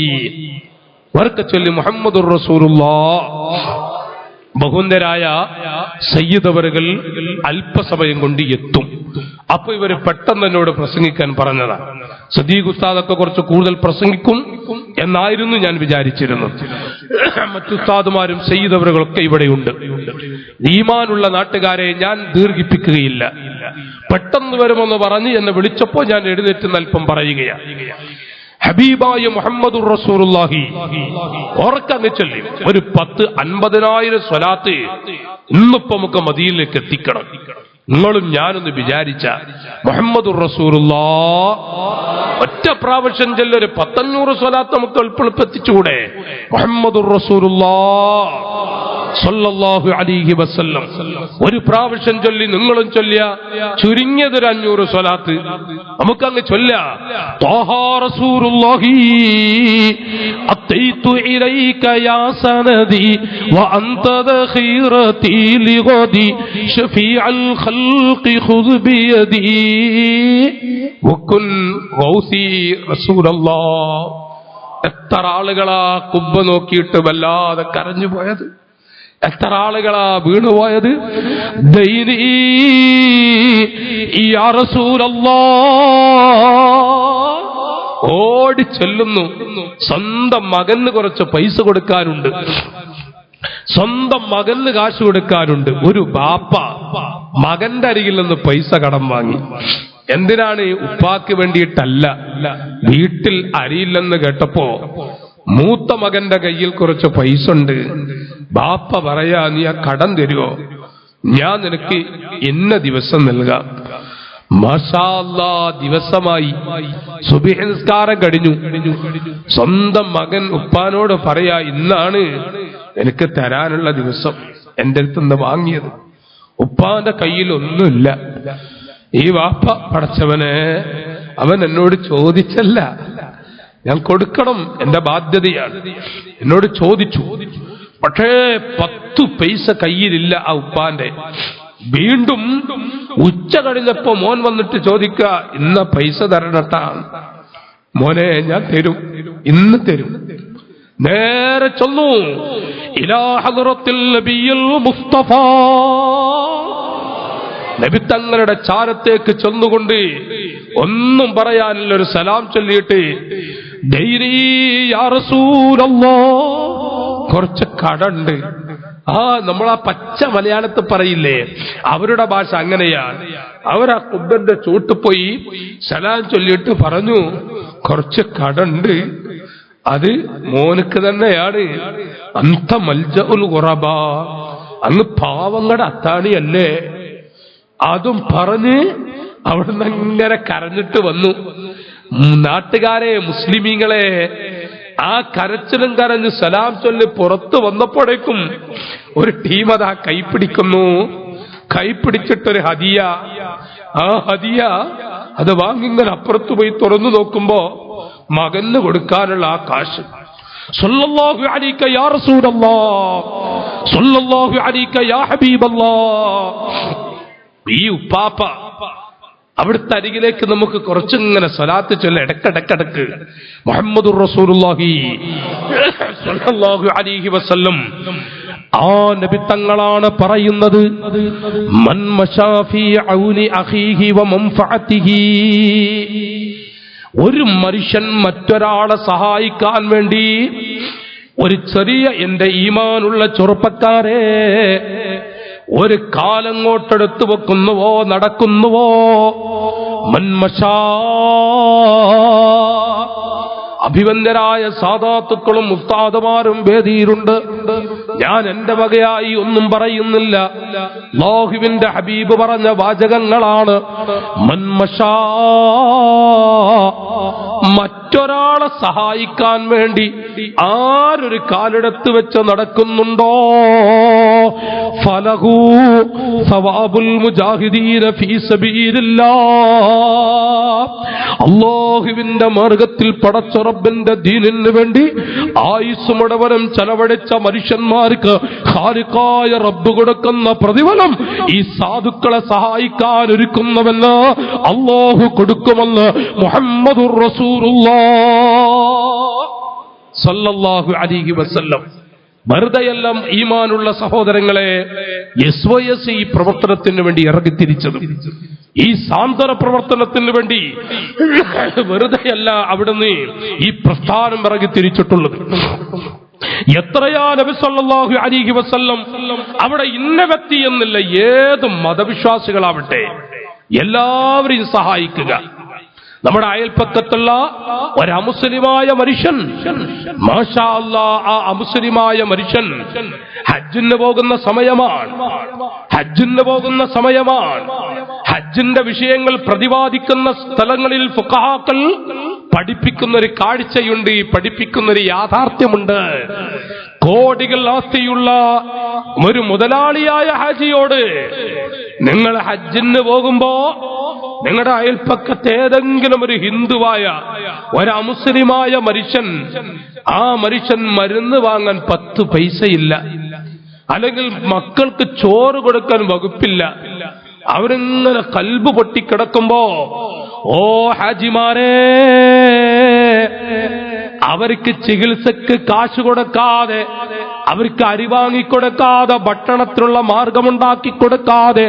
വറക്ക ചൊല്ലി മുഹമ്മദുർ റസൂലുള്ളാഹ്. ബഹുന്ദരായ സയ്യിദ് അവറുകൾ അല്പസമയം കൊണ്ട് എത്തും. അപ്പൊ ഇവര് പെട്ടെന്ന് എന്നോട് പ്രസംഗിക്കാൻ പറഞ്ഞതാണ്. സദീഖ് ഉസ്താദൊക്കെ കുറച്ച് കൂടുതൽ പ്രസംഗിക്കും എന്നായിരുന്നു ഞാൻ വിചാരിച്ചിരുന്നത്. മറ്റുസ്താദുമാരും സയ്യിദ് അവറുകളൊക്കെ ഇവിടെയുണ്ട്. ഈമാനുള്ള നാട്ടുകാരെ ഞാൻ ദീർഘിപ്പിക്കുകയില്ല. പെട്ടെന്ന് വരുമെന്ന് പറഞ്ഞ് എന്നെ വിളിച്ചപ്പോ ഞാൻ എഴുന്നേറ്റ് അല്പം പറയുകയാണ്. ഹബീബായ മുഹമ്മദുർ റസൂലുള്ളാഹി ഓർക്കങ്ങ് ചൊല്ലി ഒരു 10,50,000 സ്വലാത്ത് ഇന്നിപ്പോ നമുക്ക് മദീനയിലേക്ക് എത്തിക്കണം. നിങ്ങളും ഞാനൊന്ന് വിചാരിച്ച മുഹമ്മദുർ റസൂലുള്ളാഹ് ഒറ്റ പ്രാവശ്യം ചൊല്ലി ഒരു 500 സ്വലാത്ത് നമുക്ക് എളുപ്പമെത്തിച്ചുകൂടെ? മുഹമ്മദുർ റസൂലുള്ളാഹ് സല്ലല്ലാഹു അലൈഹി വസല്ലം ഒരു പ്രാവശ്യം ചൊല്ലി നിങ്ങളും ചൊല്ലിയ ചുരുങ്ങിയതൊരു 500 സ്വലാത്ത് നമുക്കങ്ങ് ചൊല്ലാം. ത്വാഹ റസൂലുള്ളാഹി അത്തൈതു ഇലൈക യാ സനദി വഅൻത ഖീറതി ലിഗദി ശഫീഅൽ ഖൽഖി ഖുദ് ബിയദി വകുൻ ഗൗസി റസൂലുള്ളാഹ്. എത്ര ആളുകളാ കുബ്ബ നോക്കിയിട്ട് വല്ലാതെ കരഞ്ഞു പോയത്, എത്ര ആളുകളാ വീണുപോയത്. ദൈനി യാ റസൂലല്ലാഹ് ഓടി ചെല്ലുന്നു. സ്വന്തം മകന് കുറച്ച് പൈസ കൊടുക്കാനുണ്ട്, സ്വന്തം മകന് കാശ് കൊടുക്കാനുണ്ട്. ഒരു ബാപ്പ മകന്റെ അരികിൽ നിന്ന് പൈസ കടം വാങ്ങി. എന്തിനാണ്? ഉപ്പാക്ക് വേണ്ടിയിട്ടല്ല. വീട്ടിൽ അരിയില്ലെന്ന് കേട്ടപ്പോ മൂത്ത മകന്റെ കയ്യിൽ കുറച്ച് പൈസ ഉണ്ട്. ബാപ്പ പറയാ, നീ ആ കടം തരുമോ? ഞാൻ നിനക്ക് ഇന്ന ദിവസം നൽകാം. മാഷാ അല്ലാഹ്, ദിവസമായി. സുബ്ഹ് നിസ്കാരം കഴിഞ്ഞു. സ്വന്തം മകൻ ഉപ്പാനോട് പറയാ, ഇന്നാണ് എനിക്ക് തരാനുള്ള ദിവസം, എന്റെ അടുത്തുനിന്ന് വാങ്ങിയത്. ഉപ്പാന്റെ കയ്യിൽ ഒന്നുമില്ല. ഈ വാപ്പ പടച്ചവനെ, അവൻ എന്നോട് ചോദിച്ചല്ല, ഞാൻ കൊടുക്കണം, എന്റെ ബാധ്യതയാണ്. എന്നോട് ചോദിച്ചു, പക്ഷേ 10 പൈസ കയ്യിലില്ല ആ ഉപ്പാന്റെ. വീണ്ടും ഉച്ച കഴിഞ്ഞപ്പോ മോൻ വന്നിട്ട് ചോദിക്ക, ഇന്ന പൈസ തരണട്ടാ. മോനെ, ഞാൻ തരും, ഇന്ന് തരും. നേരെ ചൊന്നു ഇലാ ഹദ്റത്തിൽ നബിയിൽ മുസ്തഫ, നബി തങ്ങളുടെ ചാരത്തേക്ക് ചെന്നുകൊണ്ട് ഒന്നും പറയാനില്ല, ഒരു സലാം ചൊല്ലിയിട്ട് ദൈനി യാ റസൂലല്ലാഹ്, കുറച്ച് കടണ്ട്. നമ്മളാ പച്ച മലയാളത്തിൽ പറയില്ലേ, അവരുടെ ഭാഷ അങ്ങനെയാണ്. അവരാ കുബ്ബന്റെ ചൂട്ട് പോയി സലാം ചൊല്ലിയിട്ട് പറഞ്ഞു, കുറച്ച് കടണ്ട്, അത് മോനക്ക് തന്നെയാണ്. അന്ത മൽജഉൽ ഖുറബ, അങ്ങ് പാവങ്ങളുടെ അത്താണിയല്ലേ. അതും പറഞ്ഞ് അവിടുന്ന് അങ്ങനെ കരഞ്ഞിട്ട് വന്നു. നാട്ടുകാരെ, മുസ്ലിമീങ്ങളെ, ആ കരച്ചിലും കരഞ്ഞ് സലാം ചൊല്ലി പുറത്തു വന്നപ്പോഴേക്കും ഒരു ടീം അതാ കൈപ്പിടിക്കുന്നു. കൈപ്പിടിച്ചിട്ടൊരു ഹദിയ, ആ ഹദിയ അത് വാങ്ങിങ്ങനെ അപ്പുറത്ത് പോയി തുറന്നു നോക്കുമ്പോ മകന് കൊടുക്കാനുള്ള ആ കാശ്. സല്ലല്ലാഹു അലൈക യാ റസൂലല്ലാഹ്, സല്ലല്ലാഹു അലൈക യാ ഹബീബല്ലാഹ്. ഈ ഉപ്പാപ്പ അവിടുത്തെ അരികിലേക്ക് നമുക്ക് കുറച്ചിങ്ങനെ സ്വലാത്ത് ചൊല്ല, ഇടക്കിടക്കിടക്ക് മുഹമ്മദുർ റസൂലുള്ളാഹി സ്വല്ലല്ലാഹു അലൈഹി വസല്ലം. ആ നബി തങ്ങളാണ് പറയുന്നത്, മൻ മശാ ഫീ ഔനി അഖീഹി വ മൻഫഅതിഹി. ഒരു മനുഷ്യൻ മറ്റൊരാളെ സഹായിക്കാൻ വേണ്ടി, ഒരു ചെറിയ എന്റെ ഈമാനുള്ള ചെറുപ്പക്കാരെ, ഒരു കാലങ്ങോട്ടെടുത്തു വെക്കുന്നുവോ, നടക്കുന്നുവോ, മന്മശാ, അഭിവന്ദരായ സാദാത്തുക്കളും മുസ്താദുമാരും വേദിയിലുണ്ട്. ഞാൻ എന്റെ വകയായി ഒന്നും പറയുന്നില്ല, അല്ലാഹുവിന്റെ ഹബീബ് പറഞ്ഞ വാചകങ്ങളാണ്. മന്മശാ മറ്റൊരാളെ സഹായിക്കാൻ വേണ്ടി ആരൊരു കാലെടുത്ത് വെച്ച് നടക്കുന്നുണ്ടോ ഫലഹു സവാബുൽ മുജാഹിദീന ഫീ സബീലില്ലാഹ്, അല്ലാഹുവിന്റെ മാർഗത്തിൽ പടച്ച റബ്ബിന്റെ ദീനിന് വേണ്ടി ആയുസ് മുഴുവനും ചെലവഴിച്ച മനുഷ്യന്മാർക്ക് ഖാലിഖായ റബ്ബ് കൊടുക്കുന്ന പ്രതിഫലം ഈ സാധുക്കളെ സഹായിക്കാൻ ഒരുക്കുന്നവന് അല്ലാഹു കൊടുക്കുമെന്ന് മുഹമ്മദുർ റസൂലുള്ളാഹ് സല്ലല്ലാഹു അലൈഹി വസല്ലം. വെറുതെയെല്ലാം ഈമാനുള്ള സഹോദരങ്ങളെ SYS ഈ പ്രവർത്തനത്തിന് വേണ്ടി ഇറങ്ങിത്തിരിച്ചത്, ഈ സാന്ത്വന പ്രവർത്തനത്തിന് വേണ്ടി വെറുതെയല്ല അവിടുന്ന് ഈ പ്രസ്ഥാനം ഇറങ്ങിത്തിരിച്ചിട്ടുള്ളത്. എത്രയാ നബി സല്ലല്ലാഹു അലൈഹി വസല്ലം അവിടെ ഇന്ന വ്യക്തി എന്നില്ല, ഏത് മതവിശ്വാസികളാവട്ടെ എല്ലാവരെയും സഹായിക്കുക. നമ്മുടെ അയൽപ്പക്കത്തുള്ള ഒരു അമുസ്ലിമായ മനുഷ്യൻ, മാഷാ അല്ലാഹ്, ആ അമുസ്ലിമായ മനുഷ്യൻ ഹജ്ജിന് പോകുന്ന സമയമാണ്, ഹജ്ജിന്റെ വിഷയങ്ങൾ പ്രതിപാദിക്കുന്ന സ്ഥലങ്ങളിൽ ഫുഖഹാക്കൾ പഠിപ്പിക്കുന്ന ഒരു കാഴ്ചയുണ്ട്, പഠിപ്പിക്കുന്ന ഒരു യാഥാർത്ഥ്യമുണ്ട്. കോടികൾ ആസ്തിയുള്ള ഒരു മുതലാളിയായ ഹാജിയോട് നിങ്ങൾ ഹജ്ജിന് പോകുമ്പോ നിങ്ങളുടെ അയൽപ്പക്കത്ത് ഏതെങ്കിലും ഒരു ഹിന്ദുവായ ഒരു അമുസ്ലിമായ മനുഷ്യൻ, ആ മനുഷ്യൻ മരുന്ന് വാങ്ങാൻ 10 പൈസയില്ല, അല്ലെങ്കിൽ മക്കൾക്ക് ചോറ് കൊടുക്കാൻ വകുപ്പില്ല, അവരിങ്ങനെ കൽബ് പൊട്ടിക്കിടക്കുമ്പോ, ഓ ഹാജിമാരെ, അവർക്ക് ചികിത്സക്ക് കാശ് കൊടുക്കാതെ, അവർക്ക് അരി വാങ്ങിക്കൊടുക്കാതെ, ഭക്ഷണത്തിനുള്ള മാർഗമുണ്ടാക്കി കൊടുക്കാതെ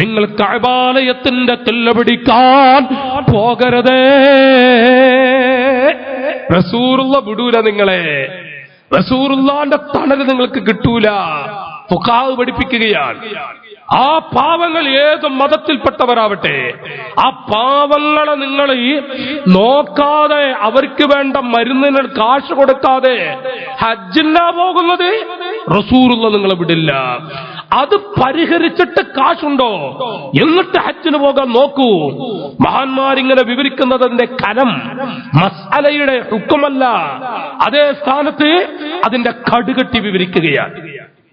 നിങ്ങൾ കഅബാലയത്തിന്റെ കില്ല പിടിക്കാൻ പോകരുതേ. റസൂലുള്ള വിടൂല നിങ്ങളെ, റസൂലുള്ളാന്റെ തണല് നിങ്ങൾക്ക് കിട്ടൂല. ഫുഖഹാവ് പഠിപ്പിക്കുകയാണ്, ആ പാവങ്ങൾ ഏത് മതത്തിൽപ്പെട്ടവരാവട്ടെ, ആ പാവങ്ങളെ നിങ്ങൾ നോക്കാതെ, അവർക്ക് വേണ്ട മരുന്നിന് കാശ് കൊടുക്കാതെ ഹജ്ജിനാ പോകുന്നത്, റസൂലുള്ള നിങ്ങളെ വിടില്ല. അത് പരിഹരിച്ചിട്ട് കാശുണ്ടോ എന്നിട്ട് ഹജ്ജിന് പോകാൻ നോക്കൂ. മഹാന്മാരിങ്ങനെ വിവരിക്കുന്നതിന്റെ കനം മസ്അലയുടെ ഹുക്കുമല്ല, അതേ സ്ഥാനത്ത് അതിന്റെ കടുകട്ടി വിവരിക്കുകയാണ്.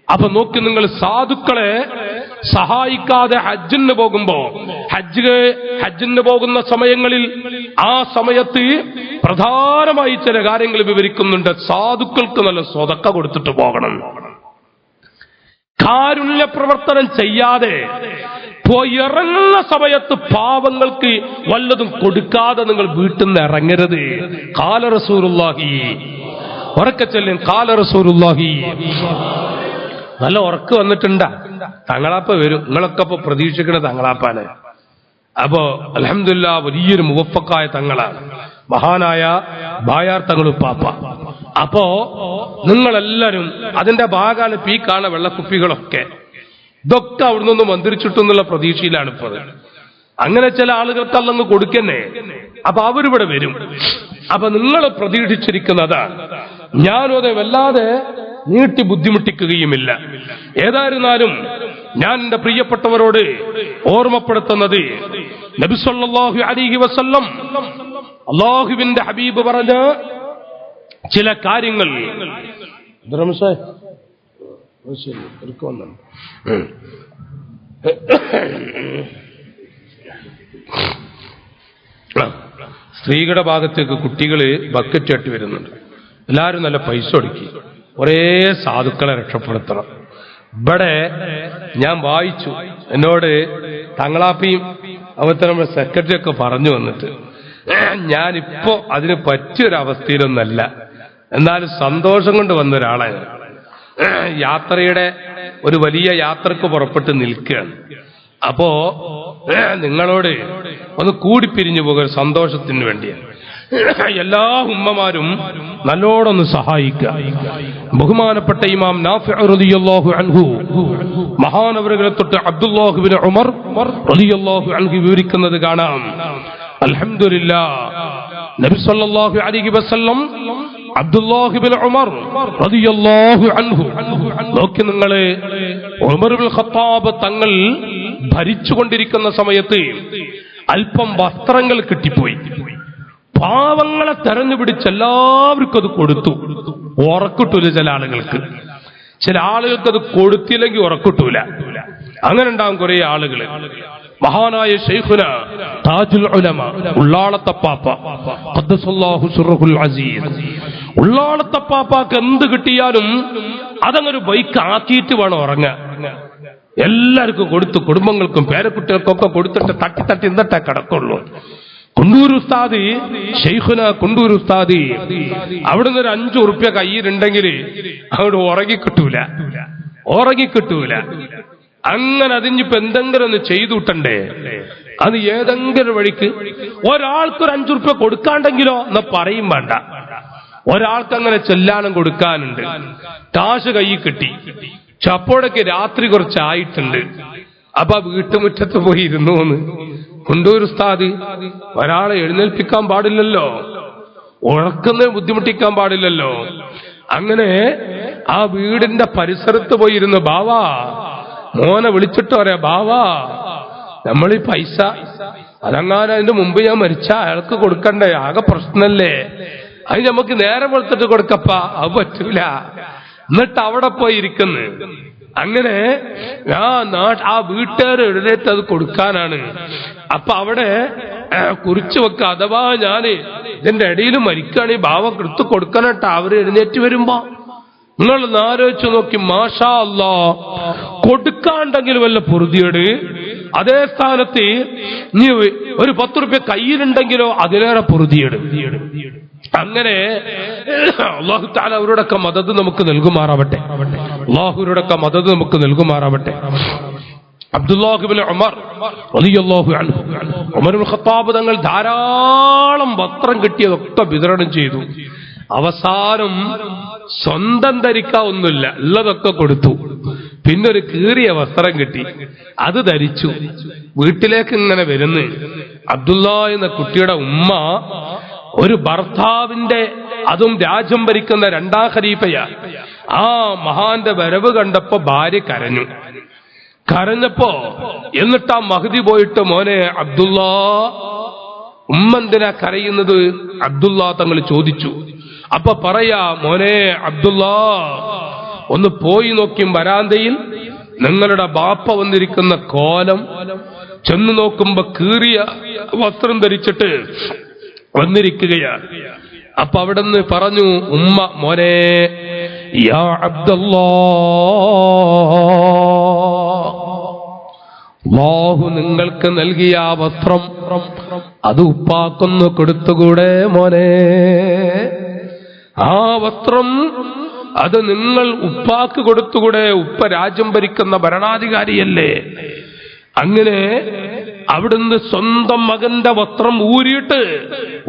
അപ്പൊ നോക്കി, നിങ്ങൾ സാധുക്കളെ സഹായിക്കാതെ ഹജ്ജിന് പോകുമ്പോ, ഹജ്ജിന് പോകുന്ന സമയങ്ങളിൽ ആ സമയത്ത് പ്രധാനമായി ചില കാര്യങ്ങൾ വിവരിക്കുന്നുണ്ട്. സാധുക്കൾക്ക് നല്ല സ്വതക്ക കൊടുത്തിട്ട് പോകണം. കാരുണ്യ പ്രവർത്തനം ചെയ്യാതെ പോയി ഇറങ്ങുന്ന സമയത്ത് പാവങ്ങൾക്ക് വല്ലതും കൊടുക്കാതെ നിങ്ങൾ വീട്ടിൽ നിന്ന് ഇറങ്ങരുത്. ഖാല റസൂലുള്ളാഹി, ഉറക്കെ ചൊല്ലും, ഖാല റസൂലുള്ളാഹി. നല്ല ഉറക്ക് വന്നിട്ടുണ്ടാ? തങ്ങളാപ്പ വരും. നിങ്ങളൊക്കെ ഇപ്പൊ പ്രതീക്ഷിക്കണ തങ്ങളാപ്പാണ്. അപ്പോ അൽഹംദുലില്ലാഹ് വലിയൊരു മുവഫക്കായ തങ്ങളാണ്, മഹാനായ ബായാർ തങ്ങളുപ്പാപ്പ. അപ്പോ നിങ്ങളെല്ലാരും അതിന്റെ ഭാഗമാണ് ഈ കാണുന്ന വെള്ളക്കുപ്പികളൊക്കെ, ഇതൊക്കെ അവിടെ നിന്ന് മന്ത്രിച്ചിട്ടെന്നുള്ള പ്രതീക്ഷയിലാണ് ഇപ്പത്. അങ്ങനെ ചില ആളുകൾക്ക് അല്ലങ്ങ് കൊടുക്കന്നെ. അപ്പൊ അവരിവിടെ വരും. അപ്പൊ നിങ്ങൾ പ്രതീക്ഷിച്ചിരിക്കുന്നതാണ്. ഞാനും അത് വല്ലാതെ നീട്ടി ബുദ്ധിമുട്ടിക്കുകയുമില്ല. ഏതായിരുന്നാലും ഞാൻ എന്റെ പ്രിയപ്പെട്ടവരോട് ഓർമ്മപ്പെടുത്തുന്നത്, നബി സല്ലല്ലാഹു അലൈഹി വസല്ലം അല്ലാഹുവിന്റെ ഹബീബ് പറഞ്ഞ ചില കാര്യങ്ങൾ. സ്ത്രീകളുടെ ഭാഗത്തേക്ക് കുട്ടികള് ബക്കറ്റ് ആട്ടി വരുന്നുണ്ട്. എല്ലാവരും നല്ല പൈസ ഒടുക്കി ഒരേ സാധുക്കളെ രക്ഷപ്പെടുത്തണം. ഇവിടെ ഞാൻ വായിച്ചു, എന്നോട് തങ്ങളാപ്പിയും അവത്തെ നമ്മുടെ സെക്രട്ടറി ഒക്കെ പറഞ്ഞു വന്നിട്ട്, ഞാനിപ്പോ അതിന് പറ്റിയൊരവസ്ഥയിലൊന്നല്ല, എന്നാലും സന്തോഷം കൊണ്ട് വന്ന ഒരാളാണ്. യാത്രയുടെ ഒരു വലിയ യാത്രക്ക് പുറപ്പെട്ട് നിൽക്കുകയാണ്. അപ്പോ നിങ്ങളോട് ഒന്ന് കൂടിപ്പിരിഞ്ഞു പോകുക, സന്തോഷത്തിന് വേണ്ടിയാണ്. എല്ലാ ഉമ്മമാരും നല്ലോടൊന്ന് സഹായിക്കുക. ബഹുമാനപ്പെട്ട ഇമാം നാഫിഉ റളിയല്ലാഹു അൻഹു മഹാനവറുകളെ തൊട്ട് അബ്ദുല്ലാഹ് ഇബ്നു ഉമർ റളിയല്ലാഹു അൻഹു വിവരിക്കുന്നത് കാണാം. അൽഹംദുലില്ലാഹ്, നബി സല്ലല്ലാഹു അലൈഹി വസല്ലം അബ്ദുല്ലാഹ് ഇബ്നു ഉമർ റളിയല്ലാഹു അൻഹു, നോക്കി നിങ്ങള്, ഉമർ ഇബ്നുൽ ഖത്താബ് തങ്ങൾ ഭരിച്ചുകൊണ്ടിരിക്കുന്ന സമയത്ത് അല്പം വസ്ത്രങ്ങൾ കിട്ടിപ്പോയി. പാവങ്ങളെ തെരഞ്ഞുപിടിച്ച് എല്ലാവർക്കും അത് കൊടുത്തു. ഉറക്കിട്ടൂല ചില ആളുകൾക്ക്, ചില ആളുകൾക്ക് അത് കൊടുത്തില്ലെങ്കിൽ ഉറക്കിട്ടൂല. അങ്ങനെ ഉണ്ടാവും കുറെ ആളുകൾ. മഹാനായ ശൈഖുന താജുൽ ഉലമ ഉള്ളാളത്തപ്പാപ്പ ഖദ്ദസല്ലാഹു സിർറഹുൽ അസീസ്, ഉള്ളാളത്തപ്പാപ്പാക്ക് എന്ത് കിട്ടിയാലും അതങ്ങൊരു ബൈക്ക് ആക്കിയിട്ട് വേണം ഉറങ്ങാൻ. എല്ലാവർക്കും കൊടുത്തു, കുടുംബങ്ങൾക്കും പേരക്കുട്ടികൾക്കൊക്കെ കൊടുത്തിട്ട് തട്ടി തട്ടി എന്നിട്ടേ കിടക്കുള്ളൂ. കുണ്ടൂർ ഉസ്താദി, ശൈഖുന കുണ്ടൂർ ഉസ്താദി, അവിടുന്ന് ഒരു 5 ഉറുപ്യ കയ്യിലുണ്ടെങ്കിൽ അവിടെ ഉറങ്ങിക്കിട്ടൂല. അങ്ങനെ അതിനിപ്പോ എന്തെങ്കിലും ഒന്ന് ചെയ്തുവിട്ടണ്ടേ. അത് ഏതെങ്കിലും വഴിക്ക് ഒരാൾക്കൊരു 5 ഉറുപ്യ കൊടുക്കാണ്ടെങ്കിലോ എന്നാ പറയും വേണ്ട. ഒരാൾക്ക് അങ്ങനെ ചെല്ലാനും കൊടുക്കാനുണ്ട്. കാശ് കയ്യിൽ കിട്ടി, ചപ്പോഴൊക്കെ രാത്രി കുറച്ചായിട്ടുണ്ട്. അപ്പൊ വീട്ടുമുറ്റത്ത് പോയി ഇരുന്നു എന്ന് കുണ്ടൂർ ഉസ്താദ്. ഒരാളെ എഴുന്നേൽപ്പിക്കാൻ പാടില്ലല്ലോ, ഉറക്കുന്നതിന് ബുദ്ധിമുട്ടിക്കാൻ പാടില്ലല്ലോ. അങ്ങനെ ആ വീടിന്റെ പരിസരത്ത് പോയിരുന്നു. ബാവാ, മോനെ വിളിച്ചിട്ട് പറയാ, ബാവാ നമ്മളീ പൈസ അതങ്ങാനും അതിന്റെ മുമ്പ് ഞാൻ മരിച്ച അയാൾക്ക് കൊടുക്കണ്ടേ, ആകെ പ്രശ്നല്ലേ, അത് നമുക്ക് നേരം വെളുത്തിട്ട് കൊടുക്കപ്പാ, അത് പറ്റൂല. എന്നിട്ട് അവിടെ പോയി ഇരിക്കുന്നു. അങ്ങനെ ആ വീട്ടുകാർ എഴുന്നേറ്റ് അത് കൊടുക്കാനാണ്. അപ്പൊ അവിടെ കുറിച്ചു വെക്ക, അഥവാ ഞാന് ഇതിന്റെ ഇടയിൽ മരിക്കുകയാണെങ്കിൽ ഭാവം എടുത്ത് കൊടുക്കാനട്ടാ അവര് എഴുന്നേറ്റ് വരുമ്പോ. നിങ്ങൾ ആലോചിച്ചു നോക്കി, മാഷാ അല്ലാ, കൊടുക്കാണ്ടെങ്കിലും വല്ല പൊറുതിയേട്. അതേ സ്ഥാനത്ത് നീ ഒരു 10 ഉറുപ്യ കയ്യിലുണ്ടെങ്കിലോ അതിലേറെ പൊറുതിയേട്. അങ്ങനെ അല്ലാഹു തആല അവരോടൊക്കെ മദദ് നമുക്ക് നൽകുമാറാവട്ടെ. അല്ലാഹുവിനോടൊക്കെ മദദ് നമുക്ക് നൽകുമാറാവട്ടെ. അബ്ദുല്ലാഹ് ഇബ്നു ഉമർ റളിയല്ലാഹു അൻഹു, ഉമർ ഇബ്നു ഖത്താബ് തങ്ങൾ ധാരാളം വസ്ത്രം കിട്ടിയതൊക്കെ വിതരണം ചെയ്തു. അവസാനം സ്വന്തം ധരിക്കാവൊന്നുമില്ല, ഉള്ളതൊക്കെ കൊടുത്തു. പിന്നെ ഒരു കീറിയ വസ്ത്രം കിട്ടി, അത് ധരിച്ചു. വീട്ടിലേക്ക് ഇങ്ങനെ വരുന്നു. അബ്ദുല്ലാ എന്ന കുട്ടിയുടെ ഉമ്മ ഒരു ഭർത്താവിന്റെ, അതും രാജ്യം ഭരിക്കുന്ന 2ാം ഖലീഫയാ, ആ മഹാന്റെ വരവ് കണ്ടപ്പോ ഭാര്യ കരഞ്ഞപ്പോ എന്നിട്ട് ആ മഹ്ദി പോയിട്ട്, മോനെ അബ്ദുല്ലാ, ഉമ്മെന്തിനാ കരയുന്നത്? അബ്ദുല്ലാ തങ്ങൾ ചോദിച്ചു. അപ്പൊ പറയാ, മോനെ അബ്ദുല്ലാ, ഒന്ന് പോയി നോക്കിയും വരാന്തയിൽ നിങ്ങളുടെ ബാപ്പ വന്നിരിക്കുന്ന കോലം, ചെന്ന് നോക്കുമ്പോ കീറിയ വസ്ത്രം ധരിച്ചിട്ട് വന്നിരിക്കുകയാണ്. അപ്പൊ അവിടുന്ന് പറഞ്ഞു, ഉമ്മ, മോനെ യാ അബ്ദുല്ലാ, അല്ലാഹു നിങ്ങൾക്ക് നൽകിയ ആ വസ്ത്രം അത് ഉപ്പാക്കൊന്ന് കൊടുത്തുകൂടെ മോനെ? ആ വസ്ത്രം അത് നിങ്ങൾ ഉപ്പാക്ക് കൊടുത്തുകൂടെ? ഉപ്പ രാജ്യം ഭരിക്കുന്ന ഭരണാധികാരിയല്ലേ. അങ്ങനെ അവിടുന്ന് സ്വന്തം മകന്റെ വസ്ത്രം ഊരിയിട്ട്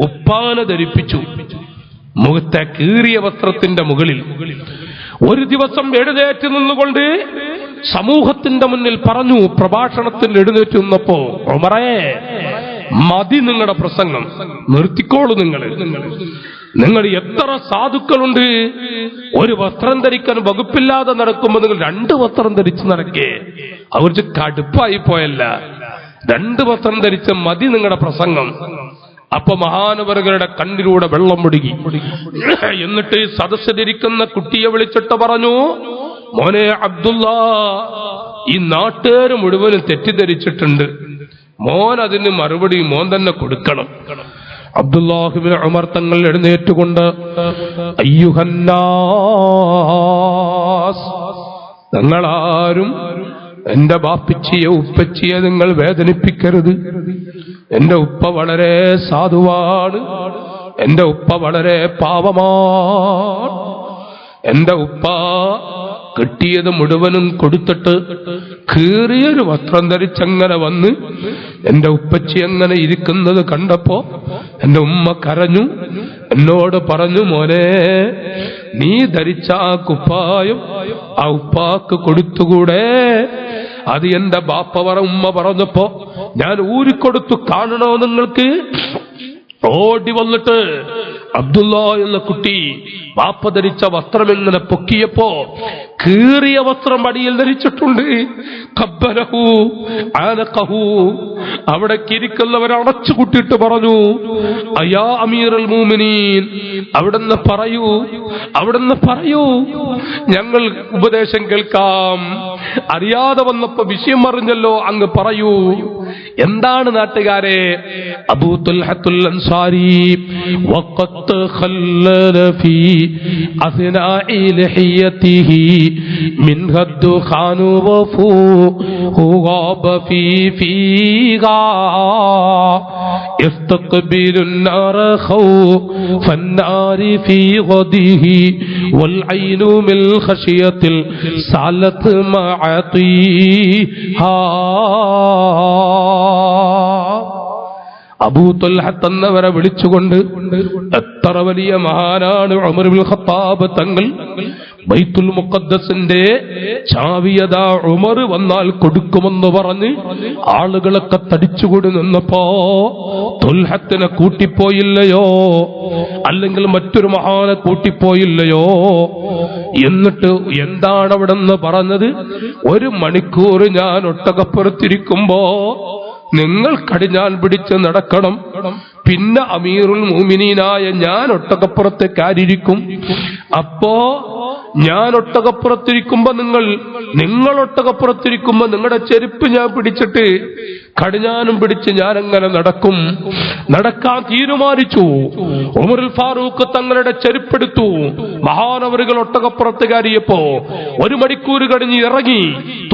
ഉപ്പാനെ ധരിപ്പിച്ചു. മുഖത്തെ കീറിയ വസ്ത്രത്തിന്റെ മുകളിൽ ഒരു ദിവസം എഴുന്നേറ്റ് നിന്നുകൊണ്ട് സമൂഹത്തിന്റെ മുന്നിൽ പറഞ്ഞു, പ്രഭാഷണത്തിൽ എഴുന്നേറ്റ് നിന്നപ്പോ, ഉമറേ, മതി നിങ്ങളുടെ പ്രസംഗം, നിർത്തിക്കോളൂ. നിങ്ങൾ എത്ര സാധുക്കളുണ്ട്, ഒരു വസ്ത്രം ധരിക്കാൻ വകുപ്പില്ലാതെ നടക്കുമ്പോൾ നിങ്ങൾ 2 വസ്ത്രം ധരിച്ച് നടക്കേ? അവർക്ക് കടുപ്പായി പോയല്ല. 2 വസ്ത്രം ധരിച്ച് മതി നിങ്ങളുടെ പ്രസംഗം. അപ്പൊ മഹാനവറുകളുടെ കണ്ണിലൂടെ വെള്ളം മുടുകി. എന്നിട്ട് സദസ്സിലിരിക്കുന്ന കുട്ടിയെ വിളിച്ചിട്ട് പറഞ്ഞു, മോനെ അബ്ദുല്ലാ, ഈ നാട്ടുകാര് മുഴുവനും തെറ്റിദ്ധരിച്ചിട്ടുണ്ട്. മോൻ അതിന് മറുപടി മോൻ തന്നെ കൊടുക്കണം. അബ്ദുല്ലാഹ് ഇബ്നു ഉമർ തങ്ങൾ എഴുന്നേറ്റുകൊണ്ട്, അയ്യുഹന്നാസ്, നിങ്ങളാരും എന്റെ ബാപ്പിച്ചിയെ ഉപ്പച്ചിയെ നിങ്ങൾ വേദനിപ്പിക്കരുത്. എന്റെ ഉപ്പ വളരെ സാധുവാണ്, എന്റെ ഉപ്പ വളരെ പാവമാണ്. എന്റെ ഉപ്പ കിട്ടിയത് മുഴുവനും കൊടുത്തിട്ട് കീറിയൊരു വസ്ത്രം ധരിച്ചങ്ങനെ വന്ന് എന്റെ ഉപ്പച്ചി അങ്ങനെ ഇരിക്കുന്നത് കണ്ടപ്പോ എന്റെ ഉമ്മ കരഞ്ഞു. എന്നോട് പറഞ്ഞു, മോനെ, നീ ധരിച്ച ആ കുപ്പായം ആ ഉപ്പാക്ക് കൊടുത്തുകൂടെ? അത് എന്റെ ബാപ്പ ഉമ്മ പറഞ്ഞപ്പോ ഞാൻ ഊരിക്കൊടുത്തു. കാണണോ നിങ്ങൾക്ക്? ഓടി വന്നിട്ട് അബ്ദുള്ള എന്ന കുട്ടി വാപ്പ ധരിച്ച വസ്ത്രം ഇങ്ങനെ പൊക്കിയപ്പോ കീറിയ വസ്ത്രം അടിയിൽ ധരിച്ചിട്ടുണ്ട്. ഖബ്ബലഹു ആനഖഹു. അവിടെ ഇരിക്കുന്നവർ അടച്ചു കൂട്ടിയിട്ട് പറഞ്ഞു, അയാ അമീറുൽ മുഅ്മിനീൻ, അവിടുന്ന് പറയൂ, ഞങ്ങൾ ഉപദേശം കേൾക്കാം. അറിയാതെ വന്നപ്പോ വിഷയം അറിഞ്ഞല്ലോ, അങ്ങ് പറയൂ. എന്താണ് നാട്ടുകാരെ? അബൂ തുൽഹത്തുൽ അൻസാരി വഖത്ത് ഖല്ലല ഫീ അസ്നാഇ ലഹിയതിഹി മിൻ ഹദ്ദു ഖാനു വഫൂ ഹുഗാബ ഫീ ഫീഗാ യസ്തഖ്ബിലുൻ നാറ ഖൗഫൻ നാരി ഫീ ഗദിഹി വൽ ഐനു മിൽ ഖശിയത്തിൽ സാലത്ത് മഅതിഹാ. അബൂ തുൽഹത്ത് എന്നവരെ വിളിച്ചുകൊണ്ട്, എത്ര വലിയ മഹാനാണ് ഉമർ ഇബ്നുൽ ഖത്താബ് തങ്ങൾ, ബൈത്തുൽ മുഖദ്ദസിന്റെ ചാവിയതാ ഉമർ വന്നാൽ കൊടുക്കുമെന്ന് പറഞ്ഞ് ആളുകളൊക്കെ തടിച്ചുകൂടി നിന്നപ്പോ തുൽഹത്തിനെ കൂട്ടിപ്പോയില്ലയോ, അല്ലെങ്കിൽ മറ്റൊരു മഹാനെ കൂട്ടിപ്പോയില്ലയോ? എന്നിട്ട് എന്താണ് അവിടെ നിന്ന് പറഞ്ഞത്? 1 മണിക്കൂർ ഞാൻ ഒട്ടകപ്പുറത്തിരിക്കുമ്പോ നിങ്ങൾ കടിഞ്ഞാൻ പിടിച്ച് നടക്കണം, പിന്നെ അമീറുൽ മുഅ്മിനീനായ ഞാൻ ഒട്ടകപ്പുറത്തേക്കാരിയിരിക്കും. അപ്പോ ഞാൻ ഒട്ടകപ്പുറത്തിരിക്കുമ്പോ നിങ്ങൾ ഒട്ടകപ്പുറത്തിരിക്കുമ്പോ നിങ്ങളുടെ ചെരുപ്പ് ഞാൻ പിടിച്ചിട്ട് കടിഞ്ഞാനും പിടിച്ച് ഞാൻ അങ്ങനെ നടക്കാൻ തീരുമാനിച്ചു. ഉമറുൽ ഫാറൂഖ് തങ്ങളുടെ ചെരുപ്പെടുത്തു. മഹാനവറുകൾ ഒട്ടകപ്പുറത്ത് കയറിയപ്പോ 1 മണിക്കൂർ കഴിഞ്ഞ് ഇറങ്ങി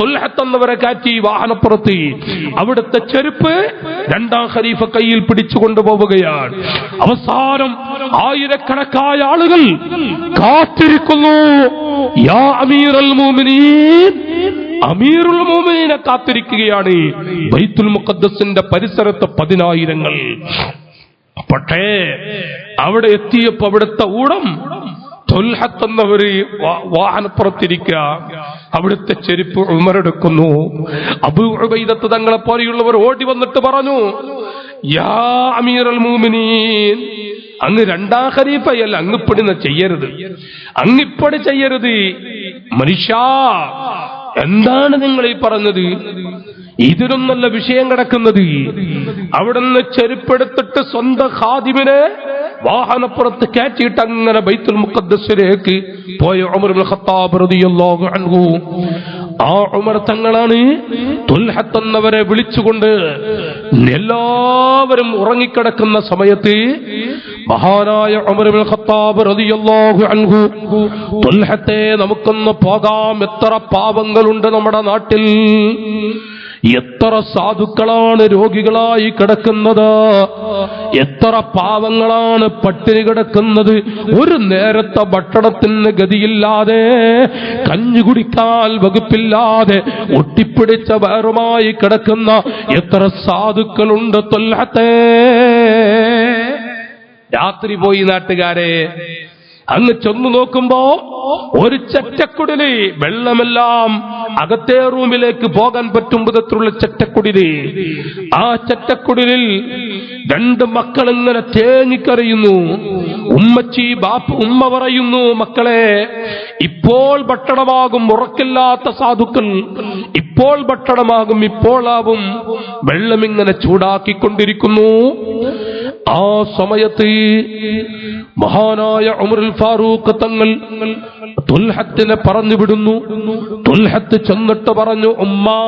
തുൽഹത്ത് എന്നവരെ കാറ്റി വാഹനപ്പുറത്ത്. അവിടുത്തെ ചെരുപ്പ് 2ാം ഖലീഫ കയ്യിൽ പിടിച്ചുകൊണ്ട് പോവുകയാണ്. അവസാനം ആയിരക്കണക്കായ ആളുകൾ കാത്തിരിക്കുന്നു. യാ അമീറുൽ മുഅ്മിനീൻ, അമീറുൽ മുഅ്മിനീനെ കാത്തിരിക്കുകയാണ്. ബൈത്തുൽ മുഖദ്ദസിന്റെ പരിസരത്ത് 10,000. പക്ഷേ അവിടെ എത്തിയപ്പോ അവിടുത്തെ ഊഴം തുൽഹത്ത് എന്നവര് വാഹനപ്പുറത്തിരിക്കുക. അവിടുത്തെ ചെരുപ്പ് ഉമറെടുക്കുന്നു. അബൂ ഉബൈദത്ത് തങ്ങളെ പോലെയുള്ളവർ ഓടി വന്നിട്ട് പറഞ്ഞു, യാ അമീറുൽ മുഅ്മിനീൻ, അങ്ങ് 2ാം ഖലീഫയല്ല, അങ്ങിപ്പടി ചെയ്യരുത്. മനുഷ്യ, എന്താണ് നിങ്ങൾ ഈ പറഞ്ഞത്? ഇതിനും നല്ല വിഷയം കിടക്കുന്നത്. അവിടുന്ന് ചെരുപ്പെടുത്തിട്ട് സ്വന്തം ഖാദിമിനെ വാഹനപ്പുറത്ത് കയറ്റിയിട്ട് അങ്ങനെ ബൈത്തുൽ മുഖദ്ദസിലേക്ക് പോയ ഉമർ ഇബ്നുൽ ഖത്താബ് റളിയല്ലാഹു അൻഹു. ആ ഉമർ തങ്ങളാണ് തുൽഹത്ത് എന്നവരെ വിളിച്ചുകൊണ്ട്, എല്ലാവരും ഉറങ്ങിക്കിടക്കുന്ന സമയത്ത് മഹാനായ ഉമർ ഇബ്നുൽ ഖത്താബ് റളിയല്ലാഹു അൻഹു, തുൽഹത്തെ നമുക്കൊന്ന് പോകാം, എത്ര പാവങ്ങളുണ്ട് നമ്മുടെ നാട്ടിൽ, എത്ര സാധുക്കളാണ് രോഗികളായി കിടക്കുന്നത്, എത്ര പാവങ്ങളാണ് പട്ടിണി കിടക്കുന്നത്, ഒരു നേരത്തെ ഭക്ഷണത്തിന് ഗതിയില്ലാതെ, കഞ്ഞി കുടിക്കാൻ വകുപ്പില്ലാതെ ഒട്ടിപ്പിടിച്ച വയറുമായി കിടക്കുന്ന എത്ര സാധുക്കളുണ്ട് തുൽഹത്തെ. രാത്രി പോയി നാട്ടുകാരെ അങ്ങ് ചെന്നു നോക്കുമ്പോ ഒരു ചെറ്റക്കുടില്, വെള്ളമെല്ലാം അകത്തെ റൂമിലേക്ക് പോകാൻ പറ്റും വിധത്തിലുള്ള ചെറ്റക്കുടില്. ആ ചെറ്റക്കുടിലിൽ 2 മക്കൾ ഇങ്ങനെ തേങ്ങിക്കറിയുന്നു. ഉമ്മ പറയുന്നു, മക്കളെ, ഇപ്പോൾ ഭക്ഷണമാകും, ഉറക്കില്ലാത്ത സാധുക്കൾ, ഇപ്പോൾ ഭക്ഷണമാകും, ഇപ്പോളാവും. വെള്ളമിങ്ങനെ ചൂടാക്കിക്കൊണ്ടിരിക്കുന്നു. ആ സമയത്ത് മഹാനായ ഉമറുൽ ഫാറൂഖ് തങ്ങൾ തുൽഹത്തിനെ പറഞ്ഞു വിടുന്നു. തുൽഹത്ത് ചെന്നിട്ട് പറഞ്ഞു, ഉമ്മാ,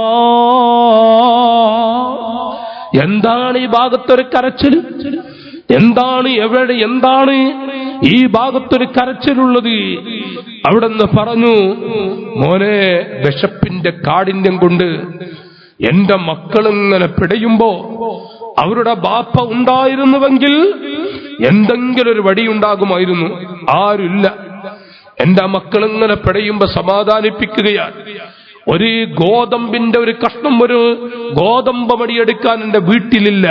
എന്താണ് ഈ ഭാഗത്തൊരു കരച്ചിൽ? എന്താണ് ഈ ഭാഗത്തൊരു കരച്ചിലുള്ളത്? അവിടെന്ന് പറഞ്ഞു, മോനെ, വിശപ്പിന്റെ കാഠിന്യം കൊണ്ട് എന്റെ മക്കളിങ്ങനെ പിടയുമ്പോ അവരുടെ ബാപ്പ ഉണ്ടായിരുന്നുവെങ്കിൽ എന്തെങ്കിലും ഒരു വടിയുണ്ടാകുമായിരുന്നു. ആരുമില്ല. എന്റെ മക്കളിങ്ങനെ പിടയുമ്പോ സമാധാനിപ്പിക്കുകയാണ്. ഒരു ഗോതമ്പിന്റെ ഒരു കഷ്ണം, ഒരു ഗോതമ്പ് മടിയെടുക്കാൻ എന്റെ വീട്ടിലില്ല.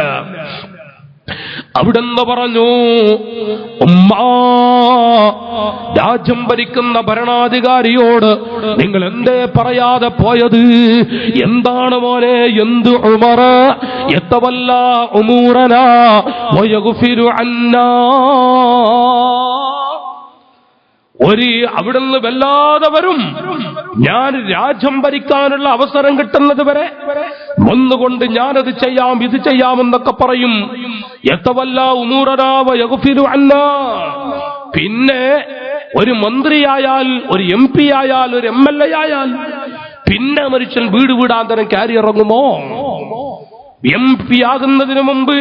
അവിടെന്ന് പറഞ്ഞു, ഉമ്മാ, രാജ്യം ഭരിക്കുന്ന ഭരണാധികാരിയോട് നിങ്ങൾ എന്തേ പറയാതെ പോയത്? എന്താണ് മോനെ? എന്ത് ഉമർ യതവല്ല ഉമൂറനാ വയഗ്ഫിരു അന്നാ. അവിടുന്ന് വല്ലാതെ വരും. ഞാൻ രാജ്യം ഭരിക്കാനുള്ള അവസരം കിട്ടുന്നത് വരെ ഒന്നുകൊണ്ട് ഞാനത് ചെയ്യാം ഇത് ചെയ്യാമെന്നൊക്കെ പറയും. യതവല്ല ഉമൂറനാ വയഗ്ഫിരു അന്നാ. പിന്നെ ഒരു മന്ത്രിയായാൽ, ഒരു MP ആയാൽ, ഒരു MLA ആയാൽ പിന്നെ മനുഷ്യൻ വീട് വീടാന്തരം കയറി ഇറങ്ങുമോ? MP ആകുന്നതിന് മുമ്പ്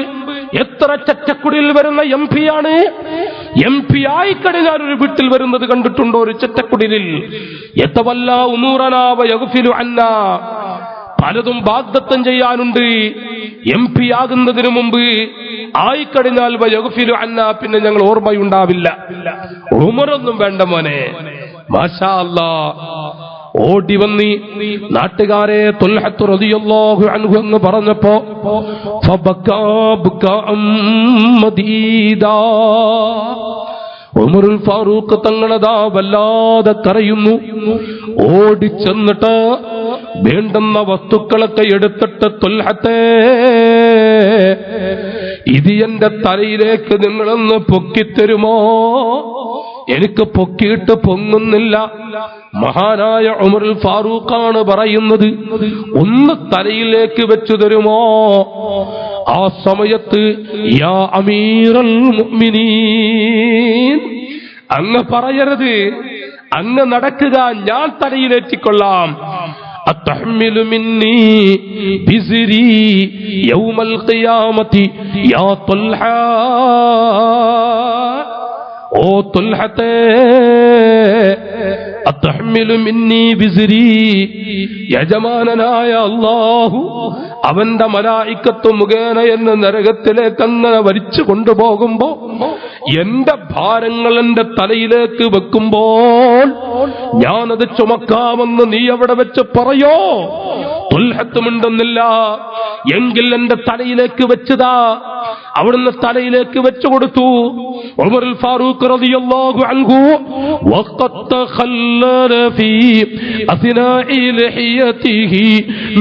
എത്ര ചറ്റക്കുടിയിൽ വരുന്ന MP ആണ്. MP ആയിക്കഴിഞ്ഞാൽ ഒരു വീട്ടിൽ വരുന്നത് കണ്ടിട്ടുണ്ടോ? ഒരു ചറ്റക്കുടിലിൽ. യതവല്ല ഉമൂറനാ വയഗ്ഫിരു അന്നാ. പലതും വാഗ്ദത്തം ചെയ്യാനുണ്ട്. MP ആകുന്നതിന് മുമ്പ് ആയിക്കഴിഞ്ഞാൽ വയഗ്ഫിരു അന്നാ, പിന്നെ ഞങ്ങൾ ഓർമ്മയുണ്ടാവില്ല. ഉമറൊന്നും വേണ്ട മോനെ. മാഷാ അല്ലാഹ്. ഓടി വന്നി നാട്ടുകാരെ തുൽഹത്ത് റളിയല്ലാഹു അൻഹു എന്ന് പറഞ്ഞപ്പോ ഫബകാ ബുകാഅം മദീദാ. ഉമറുൽ ഫാറൂഖ് തങ്ങളതാ വല്ലാതെ കരയുന്നു. ഓടിച്ചെന്നിട്ട് വേണ്ടുന്ന വസ്തുക്കളൊക്കെ എടുത്തിട്ട്, തുൽഹത്തെ, ഇത് എന്റെ തലയിലേക്ക് നിങ്ങളൊന്ന് പൊക്കിത്തരുമോ? എനിക്ക് പൊക്കിയിട്ട് പൊങ്ങുന്നില്ല. മഹാനായ ഉമറുൽ ഫാറൂഖാണ് പറയുന്നത്, ഒന്ന് തലയിലേക്ക് വെച്ചു തരുമോ? ആ സമയത്ത് യാ അമീറൽ മുഅ്മിനീൻ, അങ്ങ് പറയരുത്, അങ്ങ് നടക്കുക, ഞാൻ തലയിലേറ്റിക്കൊള്ളാം. അത്തഹ്മിലു മിന്നി ബിസ്രി യൗമൽ ഖിയാമത്തി യാ തുൽഹ. ഓ തുൽഹത്തെ, അത്തഹ്മിലു മിന്നി ബിസ്രി, യജമാനനായ അല്ലാഹു അവന്റെ മലായിക്കത്ത് മുഖേന എന്നെ നരകത്തിലേക്ക് അങ്ങനെ വലിച്ചു കൊണ്ടുപോകുമ്പോ എന്റെ ഭാരങ്ങൾ എന്റെ തലയിലേക്ക് വെക്കുമ്പോൾ ഞാനത് ചുമക്കാമെന്ന് നീ അവിടെ വെച്ച് പറയോ? തുൽഹത്തുമുണ്ടെന്നില്ല എങ്കിൽ എന്റെ തലയിലേക്ക് വെച്ചതാ. അവിടുന്ന് തലയിലേക്ക് വെച്ചു കൊടുത്തു. ഉമറുൽ ഫാറൂഖ് റളിയല്ലാഹു അൻഹു വഖത്ത് തഖല്ലല ഫീ അസ്നാഇ ലഹിയതിഹി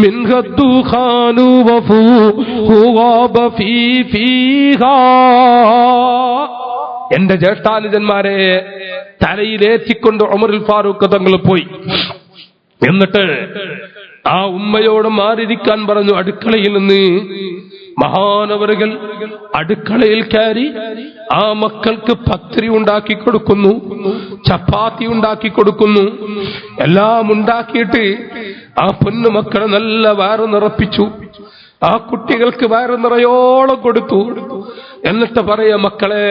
മിൻഹ ദുഖാനു വഫൂഹു വബ ഫീഹാ. എന്റെ ജ്യേഷ്ഠാനുജന്മാരെ, തലയിലേറ്റിക്കൊണ്ട് ഉമറുൽ ഫാറൂഖ് തങ്ങൾ പോയി. എന്നിട്ട് ആ ഉമ്മയോട് മാറിയിരിക്കാൻ പറഞ്ഞു. അടുക്കളയിൽ നിന്ന് മഹാനവറുകൾ അടുക്കളയിൽ കയറി ആ മക്കൾക്ക് പത്തിരി ഉണ്ടാക്കി കൊടുക്കുന്നു, ചപ്പാത്തി ഉണ്ടാക്കി കൊടുക്കുന്നു. എല്ലാം ഉണ്ടാക്കിയിട്ട് ആ പൊന്നു മക്കളെ നല്ല വയറ് നിറപ്പിച്ചു. ആ കുട്ടികൾക്ക് വയറ് നിറയോളം കൊടുത്തു. എന്നിട്ട് പറയാ, മക്കളെ,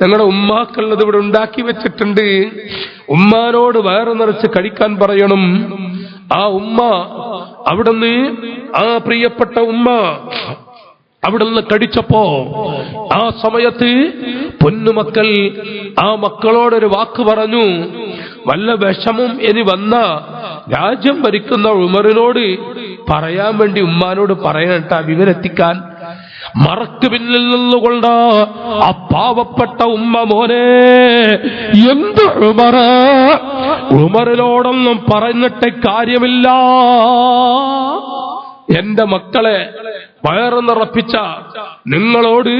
ഞങ്ങളുടെ ഉമ്മാക്കുള്ളത് ഇവിടെ ഉണ്ടാക്കി വെച്ചിട്ടുണ്ട്, ഉമ്മാനോട് വയറ് നിറച്ച് കഴിക്കാൻ പറയണം. ആ ഉമ്മ അവിടുന്ന്, ആ പ്രിയപ്പെട്ട ഉമ്മ അവിടുന്ന് കടിച്ചപ്പോ ആ സമയത്ത് പൊന്നുമക്കൾ ആ മക്കളോടൊരു വാക്ക് പറഞ്ഞു. വല്ല വിഷമം ഇനി വന്ന രാജ്യം ഭരിക്കുന്ന ഉമറിനോട് പറയാൻ വേണ്ടി ഉമ്മാനോട് പറയണട്ട, വിവരെത്തിക്കാൻ. മറക്ക് പിന്നിൽ നിന്നുകൊണ്ട് ആ പാവപ്പെട്ട ഉമ്മ, മോനെ, എന്ത് ഉമറിനോടൊന്നും പറഞ്ഞിട്ട് കാര്യമില്ല. എന്റെ മക്കളെ വയറ് നിറപ്പിച്ച നിങ്ങളോട്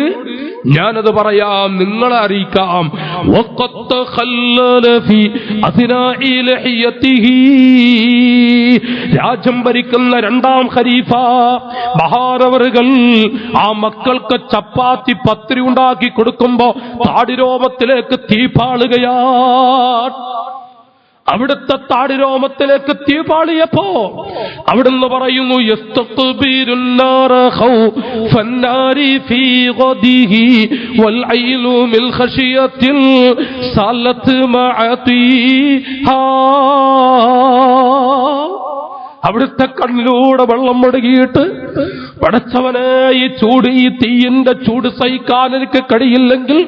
ഞാനത് പറയാം, നിങ്ങളെ അറിയിക്കാം. രാജ്യം ഭരിക്കുന്ന രണ്ടാം ഖലീഫ മഹാനവറുകൾ ആ മക്കൾക്ക് ചപ്പാത്തി പത്തിരി ഉണ്ടാക്കി കൊടുക്കുമ്പോ താടിരോമത്തിലേക്ക് തീപാളുകയാ. അവിടുത്തെ താടിരോമത്തിലേക്ക് തീപാളിയപ്പോ അവിടുന്ന് പറയുന്നു, അവിടുത്തെ കണ്ണിലൂടെ വെള്ളം മുടങ്ങിയിട്ട്, പടച്ചവനെ, ഈ ചൂട്, ഈ തീയിന്റെ ചൂട് സഹിക്കാൻ എനിക്ക് കഴിയില്ലെങ്കിൽ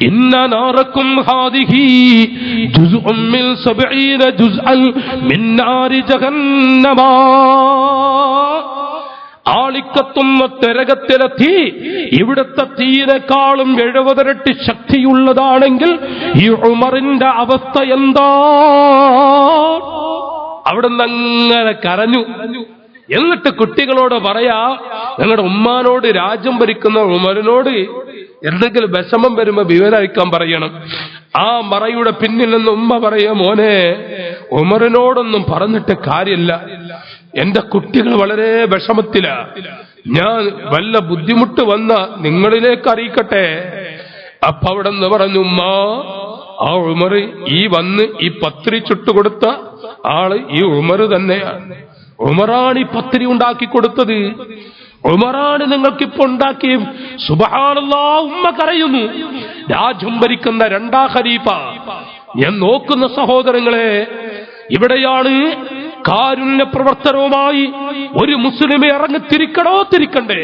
ഇന്ന നാറക്കും ഹാദിഹി ജുസ്ഉം മിൻ 70 ജുസ്അൻ മിൻ നാരി ജഹന്നമ. ആളിക്കത്തുന്ന നരകത്തിലെ തീ ഇവിടുത്തെ തീയിനേക്കാളും 70 ഇരട്ടി ശക്തിയുള്ളതാണെങ്കിൽ ഈ ഉമറിന്റെ അവസ്ഥ എന്താ? അവിടുന്ന് അങ്ങനെ കരഞ്ഞു. എന്നിട്ട് കുട്ടികളോട് പറയാ, ഞങ്ങളുടെ ഉമ്മാനോട്, രാജ്യം ഭരിക്കുന്ന ഉമറിനോട് എന്തെങ്കിലും വിഷമം വരുമ്പോ വിവരയക്കാൻ പറയണം. ആ മറയുടെ പിന്നിൽ നിന്ന് ഉമ്മ പറയാ, മോനെ ഉമറിനോടൊന്നും പറഞ്ഞിട്ട് കാര്യമില്ല, എന്റെ കുട്ടികൾ വളരെ വിഷമത്തിലാ, ഞാൻ വല്ല ബുദ്ധിമുട്ട് വന്ന നിങ്ങളിലേക്ക് അറിയിക്കട്ടെ. അപ്പൊ അവിടെ നിന്ന് പറഞ്ഞു, ഉമ്മ ആ ഉമർ ഈ വന്ന് ഈ പത്രി ചുട്ടുകൊടുത്ത ആള് ഈ ഉമർ തന്നെയാണ്. ഉമറാണ് ഈ പത്രി ഉണ്ടാക്കി കൊടുത്തത്, ഉമറാണ് നിങ്ങൾക്കിപ്പോ ഉണ്ടാക്കി. സുബ്ഹാനല്ലാഹ്, ഉമ്മ കരയുന്നു. രാജ്യം ഭരിക്കുന്ന 2ാം ഖലീഫ. ഞാൻ നോക്കുന്ന സഹോദരങ്ങളെ, ഇവിടെയാണ് കാരുണ്യ പ്രവർത്തനവുമായി ഒരു മുസ്ലിമെ ഇറങ്ങിത്തിരിക്കണോ തിരിക്കണ്ടേ?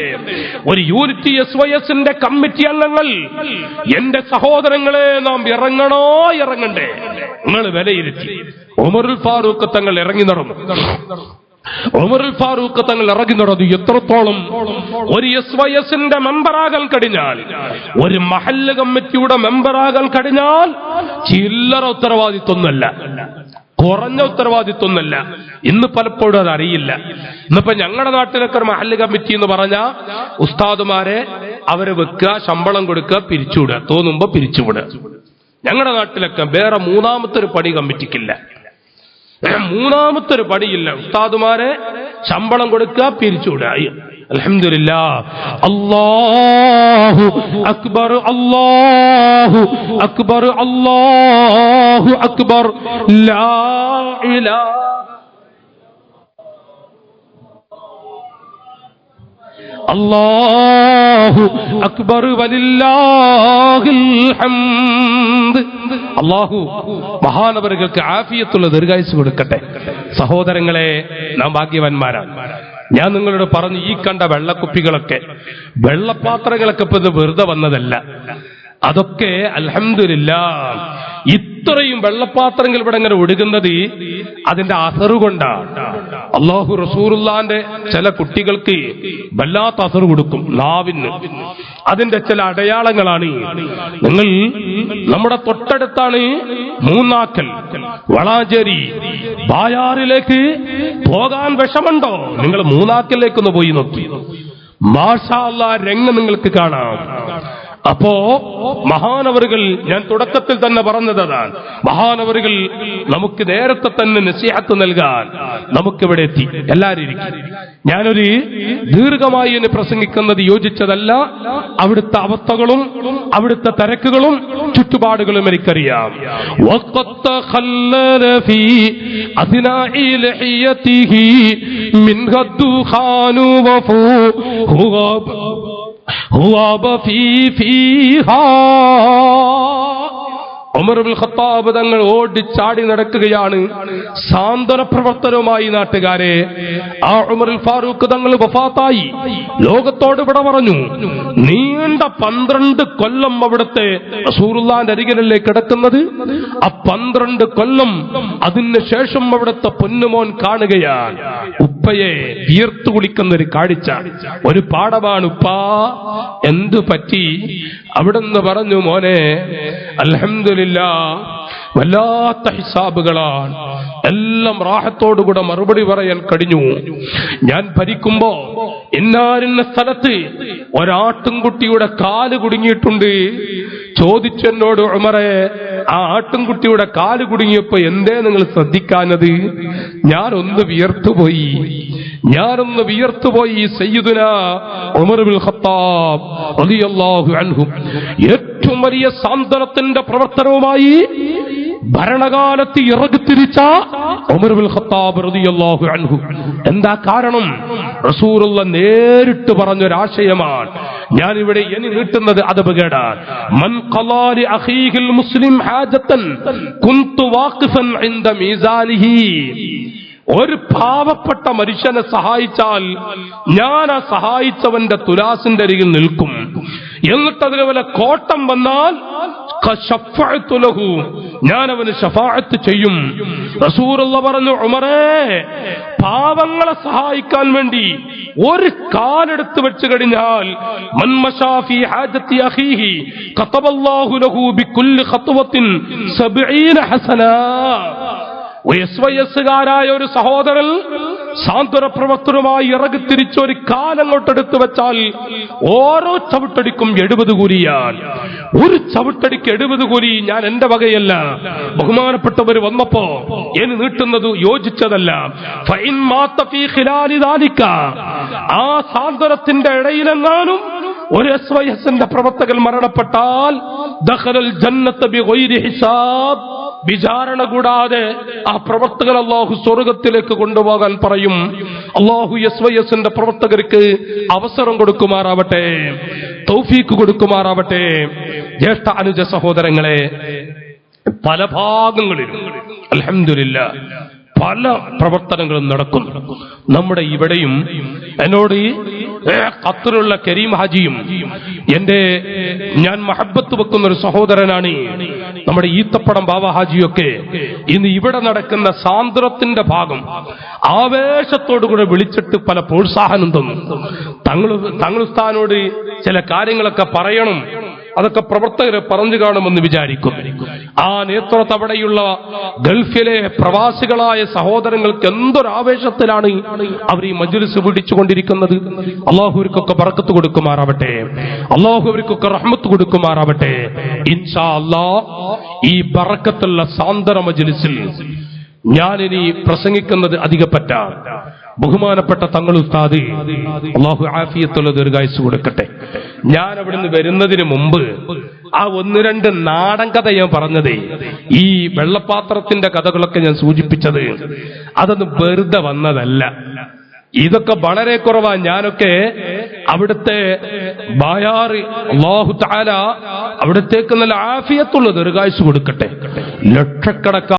ഒരു യൂണിറ്റി SYSന്റെ കമ്മിറ്റി അംഗങ്ങൾ, എന്റെ സഹോദരങ്ങളെ, നാം ഇറങ്ങണോ ഇറങ്ങണ്ടേ? നിങ്ങൾ വിലയിരുത്തി. ഉമറുൽ ഫാറൂഖ് തങ്ങൾ ഇറങ്ങി നടന്നു. ഉമറുൽ ഫാറൂഖ് തങ്ങൾ ഇറങ്ങി നടന്നു. എത്രത്തോളം? ഒരു SYSന്റെ മെമ്പറാകാൻ കഴിഞ്ഞാൽ, ഒരു മഹല്ല് കമ്മിറ്റിയുടെ മെമ്പറാകാൻ കഴിഞ്ഞാൽ ചില്ലറ ഉത്തരവാദിത്വമൊന്നുമല്ല, കുറഞ്ഞ ഉത്തരവാദിത്വമൊന്നുമല്ല. ഇന്ന് പലപ്പോഴും അത് അറിയില്ല. ഇന്നിപ്പോ ഞങ്ങളുടെ നാട്ടിലൊക്കെ ഒരു മഹല്ല് കമ്മിറ്റി എന്ന് പറഞ്ഞാൽ ഉസ്താദുമാരെ അവരെ വെക്കുക, ശമ്പളം കൊടുക്കുക, പിരിച്ചുവിടുക, തോന്നുമ്പോ പിരിച്ചുവിടുക. ഞങ്ങളുടെ നാട്ടിലൊക്കെ വേറെ മൂന്നാമത്തെ ഒരു പണി കമ്മിറ്റിക്കില്ല. മൂന്നാമത്തെ ഒരു പണിയില്ല. ഉസ്താദുമാരെ ശമ്പളം കൊടുക്കുക, പിരിച്ചുവിടുക. അൽഹംദുലില്ലാഹ്. അല്ലാഹു അക്ബർ, അല്ലാഹു അക്ബർ, അല്ലാഹു അക്ബർ, ലാ ഇലാഹ അല്ലാഹു അക്ബർ വലില്ലാഹിൽ ഹംദ്. അല്ലാഹു മഹാനവറുകൾക്ക് ആഫിയത്തുള്ള ദീർഘായുസ്സ് കൊടുക്കട്ടെ. സഹോദരങ്ങളെ, നാം ഭാഗ്യവാന്മാരാണ്. ഞാൻ നിങ്ങളോട് പറഞ്ഞു, ഈ കണ്ട വെള്ളക്കുപ്പികളൊക്കെ, വെള്ളപാത്രങ്ങളൊക്കെ ഇപ്പൊ ഇത് വെറുതെ വന്നതല്ല. അതൊക്കെ അൽഹംദുലില്ലാഹ് ഇത്രയും വെള്ളപാത്രങ്ങൾ ഇവിടെ ഇങ്ങനെ ഒഴുകുന്നത് അതിന്റെ അസറ് കൊണ്ടാണ്. അല്ലാഹു റസൂലുള്ളാന്റെ ചില കുട്ടികൾക്ക് വല്ലാത്ത അസറ് കൊടുക്കും നാവിന്. അതിന്റെ ചില അടയാളങ്ങളാണ്. നിങ്ങൾ നമ്മുടെ തൊട്ടടുത്താണ് മൂന്നാക്കൽ, വളാഞ്ചേരി, ബായാറിലേക്ക് പോകാൻ വിഷമുണ്ടോ? നിങ്ങൾ മൂന്നാക്കലിലേക്കൊന്ന് പോയി നോക്കി, മാഷാ അല്ലാഹ് രംഗം നിങ്ങൾക്ക് കാണാം. അപ്പോ മഹാനവറുകൾ, ഞാൻ തുടക്കത്തിൽ തന്നെ പറഞ്ഞതാണ്, മഹാനവറുകൾ നമുക്ക് നേരത്തെ തന്നെ നസീഹത്ത് നൽകാൻ നമുക്കിവിടെ എത്തി. എല്ലാവരും ഇരിക്കും. ഞാനൊരു ദീർഘമായി എന്നെ പ്രസംഗിക്കുന്നത് യോജിച്ചതല്ല. അവിടുത്തെ അവസ്ഥകളും അവിടുത്തെ തിരക്കുകളും ചുറ്റുപാടുകളും എനിക്കറിയാം. ഉമർ ഇബ്നുൽ ഖത്താബ് തങ്ങൾ ഓടിച്ചാടി നടക്കുകയാണ്, സാന്ത്വന പ്രവർത്തനവുമായി. നാട്ടുകാരെ, ആ ഉമറുൽ ഫാറൂഖ് തങ്ങൾ വഫാത്തായി, ലോകത്തോട് വിട പറഞ്ഞു. നീണ്ട 12 കൊല്ലം അവിടുത്തെ റസൂലുള്ളാഹിന്റെ അരികിലല്ലേ കിടക്കുന്നത്. ആ 12 കൊല്ലം അതിന് ശേഷം അവിടുത്തെ പൊന്നുമോൻ കാണുകയാണ് ഉപ്പയെ വിയർത്തു കുളിക്കുന്ന ഒരു കാഴ്ച. ഒരു പാഠമാണ്. ഉപ്പാ എന്തു പറ്റി? അവിടുന്ന് പറഞ്ഞു, മോനെ അൽഹംദുലില്ലാഹ് വല്ലാത്ത ഹിസാബുകളാണ്, എല്ലാം റാഹത്തോടുകൂടെ മറുപടി പറയാൻ കഴിഞ്ഞു. ഞാൻ ഭരിക്കുമ്പോ ഇന്നാരിന്ന സ്ഥലത്ത് ഒരാട്ടുംകുട്ടിയുടെ കാല് കുടുങ്ങിയിട്ടുണ്ട്. ചോദിച്ചെന്നോട്, ഉമറേ, ആ ആട്ടുംകുട്ടിയുടെ കാല് കുടുങ്ങിയപ്പോ എന്തേ നിങ്ങൾ ശ്രദ്ധിക്കാഞ്ഞത്? ഞാനൊന്ന് വിയർത്തുപോയി. സയ്യിദുനാ ഉമർ ഇബ്നുൽ ഖത്താബ് റളിയല്ലാഹു അൻഹു ഏറ്റവും വലിയ സാന്ത്വനത്തിന്റെ പ്രവർത്തനവുമായി ഭരണകാലത്ത് ഇറങ്ങിത്തിരിച്ച ഉമർ ഇബ്നുൽ ഖത്താബ് റളിയല്ലാഹു അൻഹു. എന്താ കാരണം? റസൂലുള്ള നേരിട്ട് പറഞ്ഞൊരാശയമാണ്. ഞാനിവിടെ ഇനി നീട്ടുന്നത് അദബുകേടാണ്. മൻ ഖലാ ലി അഖീഹിൽ മുസ്ലിം ഹാജത്തൻ കുന്തു വാഖിഫൻ ഇൻദ മീസാനിഹി. ഒരു പാവപ്പെട്ട മനുഷ്യനെ സഹായിച്ചാൽ ഞാൻ ആ സഹായിച്ചവന്റെ തുലാസിന്റെ അരികിൽ നിൽക്കും. എന്നിട്ട് അതിന് വല്ല കോട്ടം വന്നാൽ ഞാൻ അവന് ശഫാഅത്ത് ചെയ്യും. റസൂലുള്ള പറഞ്ഞു, ഉമറേ, പാവങ്ങളെ സഹായിക്കാൻ വേണ്ടി ഒരു കാലെടുത്ത് വെച്ച് കഴിഞ്ഞാൽ മൻ മശാ ഫീ ഹാജത്തി അഖീഹി ഖതബല്ലാഹു ലഹു ബികുല്ലി ഖത്വത്തിൻ 70 ഹസനാ. SYS-കാരായ ഒരു സഹോദരൻ സാന്ത്വന പ്രവർത്തനവുമായി ഇറങ്ങിത്തിരിച്ച് ഒരു കാലങ്ങോട്ടെടുത്ത് വെച്ചാൽ ഓരോ ചവിട്ടടിക്കും 70 കൂലിയാണ്. ഒരു ചവിട്ടടിക്ക് 70 കൂലി ഞാൻ എന്റെ വകയല്ല, ബഹുമാനപ്പെട്ടവർ വന്നപ്പോ എന്ന് നീട്ടുന്നത് യോജിച്ചതല്ല. ഫഇൻ മാത ഫീ ഖിലാലി ദാലിക, ആ സാന്ത്വനത്തിന്റെ ഇടയിലെങ്ങാനും ഒരു SYS-ന്റെ പ്രവർത്തകൻ മരണപ്പെട്ടാൽ ദഖലൽ ജന്നത ബിഗൈരി ഹിസാബ്, വിചാരണ കൂടാതെ ആ പ്രവർത്തകൻ അല്ലാഹു സ്വർഗത്തിലേക്ക് കൊണ്ടുപോകാൻ പറയും. അല്ലാഹു SYS-ന്റെ പ്രവർത്തകർക്ക് അവസരം കൊടുക്കുമാറാവട്ടെ, തൗഫീക്ക് കൊടുക്കുമാറാവട്ടെ. ജ്യേഷ്ഠ അനുജ സഹോദരങ്ങളെ, പല ഭാഗങ്ങളിലും അൽഹംദുലില്ലാഹ് പല പ്രവർത്തനങ്ങളും നടക്കുന്നു. നമ്മുടെ ഇവിടെയും എന്നോട് ഖത്തറിലുള്ള കരീം ഹാജിയും ഞാൻ മഹബത്ത് വെക്കുന്ന ഒരു സഹോദരനാണ് നമ്മുടെ ഈത്തപ്പടം ബാബ ഹാജിയൊക്കെ ഇന്ന് ഇവിടെ നടക്കുന്ന സാന്ദ്രത്തിന്റെ ഭാഗം ആവേശത്തോടുകൂടെ വിളിച്ചിട്ട് പല പ്രോത്സാഹനം തന്നു. തങ്ങളുസ്ഥാനോട് ചില കാര്യങ്ങളൊക്കെ പറയണം, അതൊക്കെ പ്രവർത്തകരെ പറഞ്ഞു കാണുമെന്ന് വിചാരിക്കും. ആ നേതൃത്വം അവിടെയുള്ള ഗൾഫിലെ പ്രവാസികളായ സഹോദരങ്ങൾക്ക് എന്തൊരാവേശത്തിലാണ് അവർ ഈ മജ്ലിസ് പിടിച്ചുകൊണ്ടിരിക്കുന്നത്. അള്ളാഹു അവർക്കൊക്കെ ബർക്കത്ത് കൊടുക്കുമാറാവട്ടെ, അള്ളാഹു അവർക്കൊക്കെ റഹ്മത്ത് കൊടുക്കുമാറാവട്ടെ. ഇൻഷാ അല്ലാഹ് ഈ ബർക്കത്തുള്ള സാന്ത്വന മജ്ലിസിൽ ഞാനിനി പ്രസംഗിക്കുന്നത് അധികപ്പറ്റ ബഹുമാനപ്പെട്ട തങ്ങൾ ഉസ്താദ് അള്ളാഹു ആഫിയത്തുള്ള ദീർഘായുസ്സ് കൊടുക്കട്ടെ. ഞാൻ അവിടുന്ന് വരുന്നതിന് മുമ്പ് ആ 1-2 നാടൻ കഥ ഞാൻ പറഞ്ഞത്, ഈ വെള്ളപ്പാത്രത്തിന്റെ കഥകളൊക്കെ ഞാൻ സൂചിപ്പിച്ചത് അതൊന്നും വെറുതെ വന്നതല്ല. ഇതൊക്കെ വളരെ കുറവാ. ഞാനൊക്കെ അവിടുത്തെ ബായാറ് അല്ലാഹു തആല അവിടത്തേക്ക് നല്ല ആഫിയത്തുള്ള ദീർഘായുസ്സ് കൊടുക്കട്ടെ. ലക്ഷക്കണക്കാണ്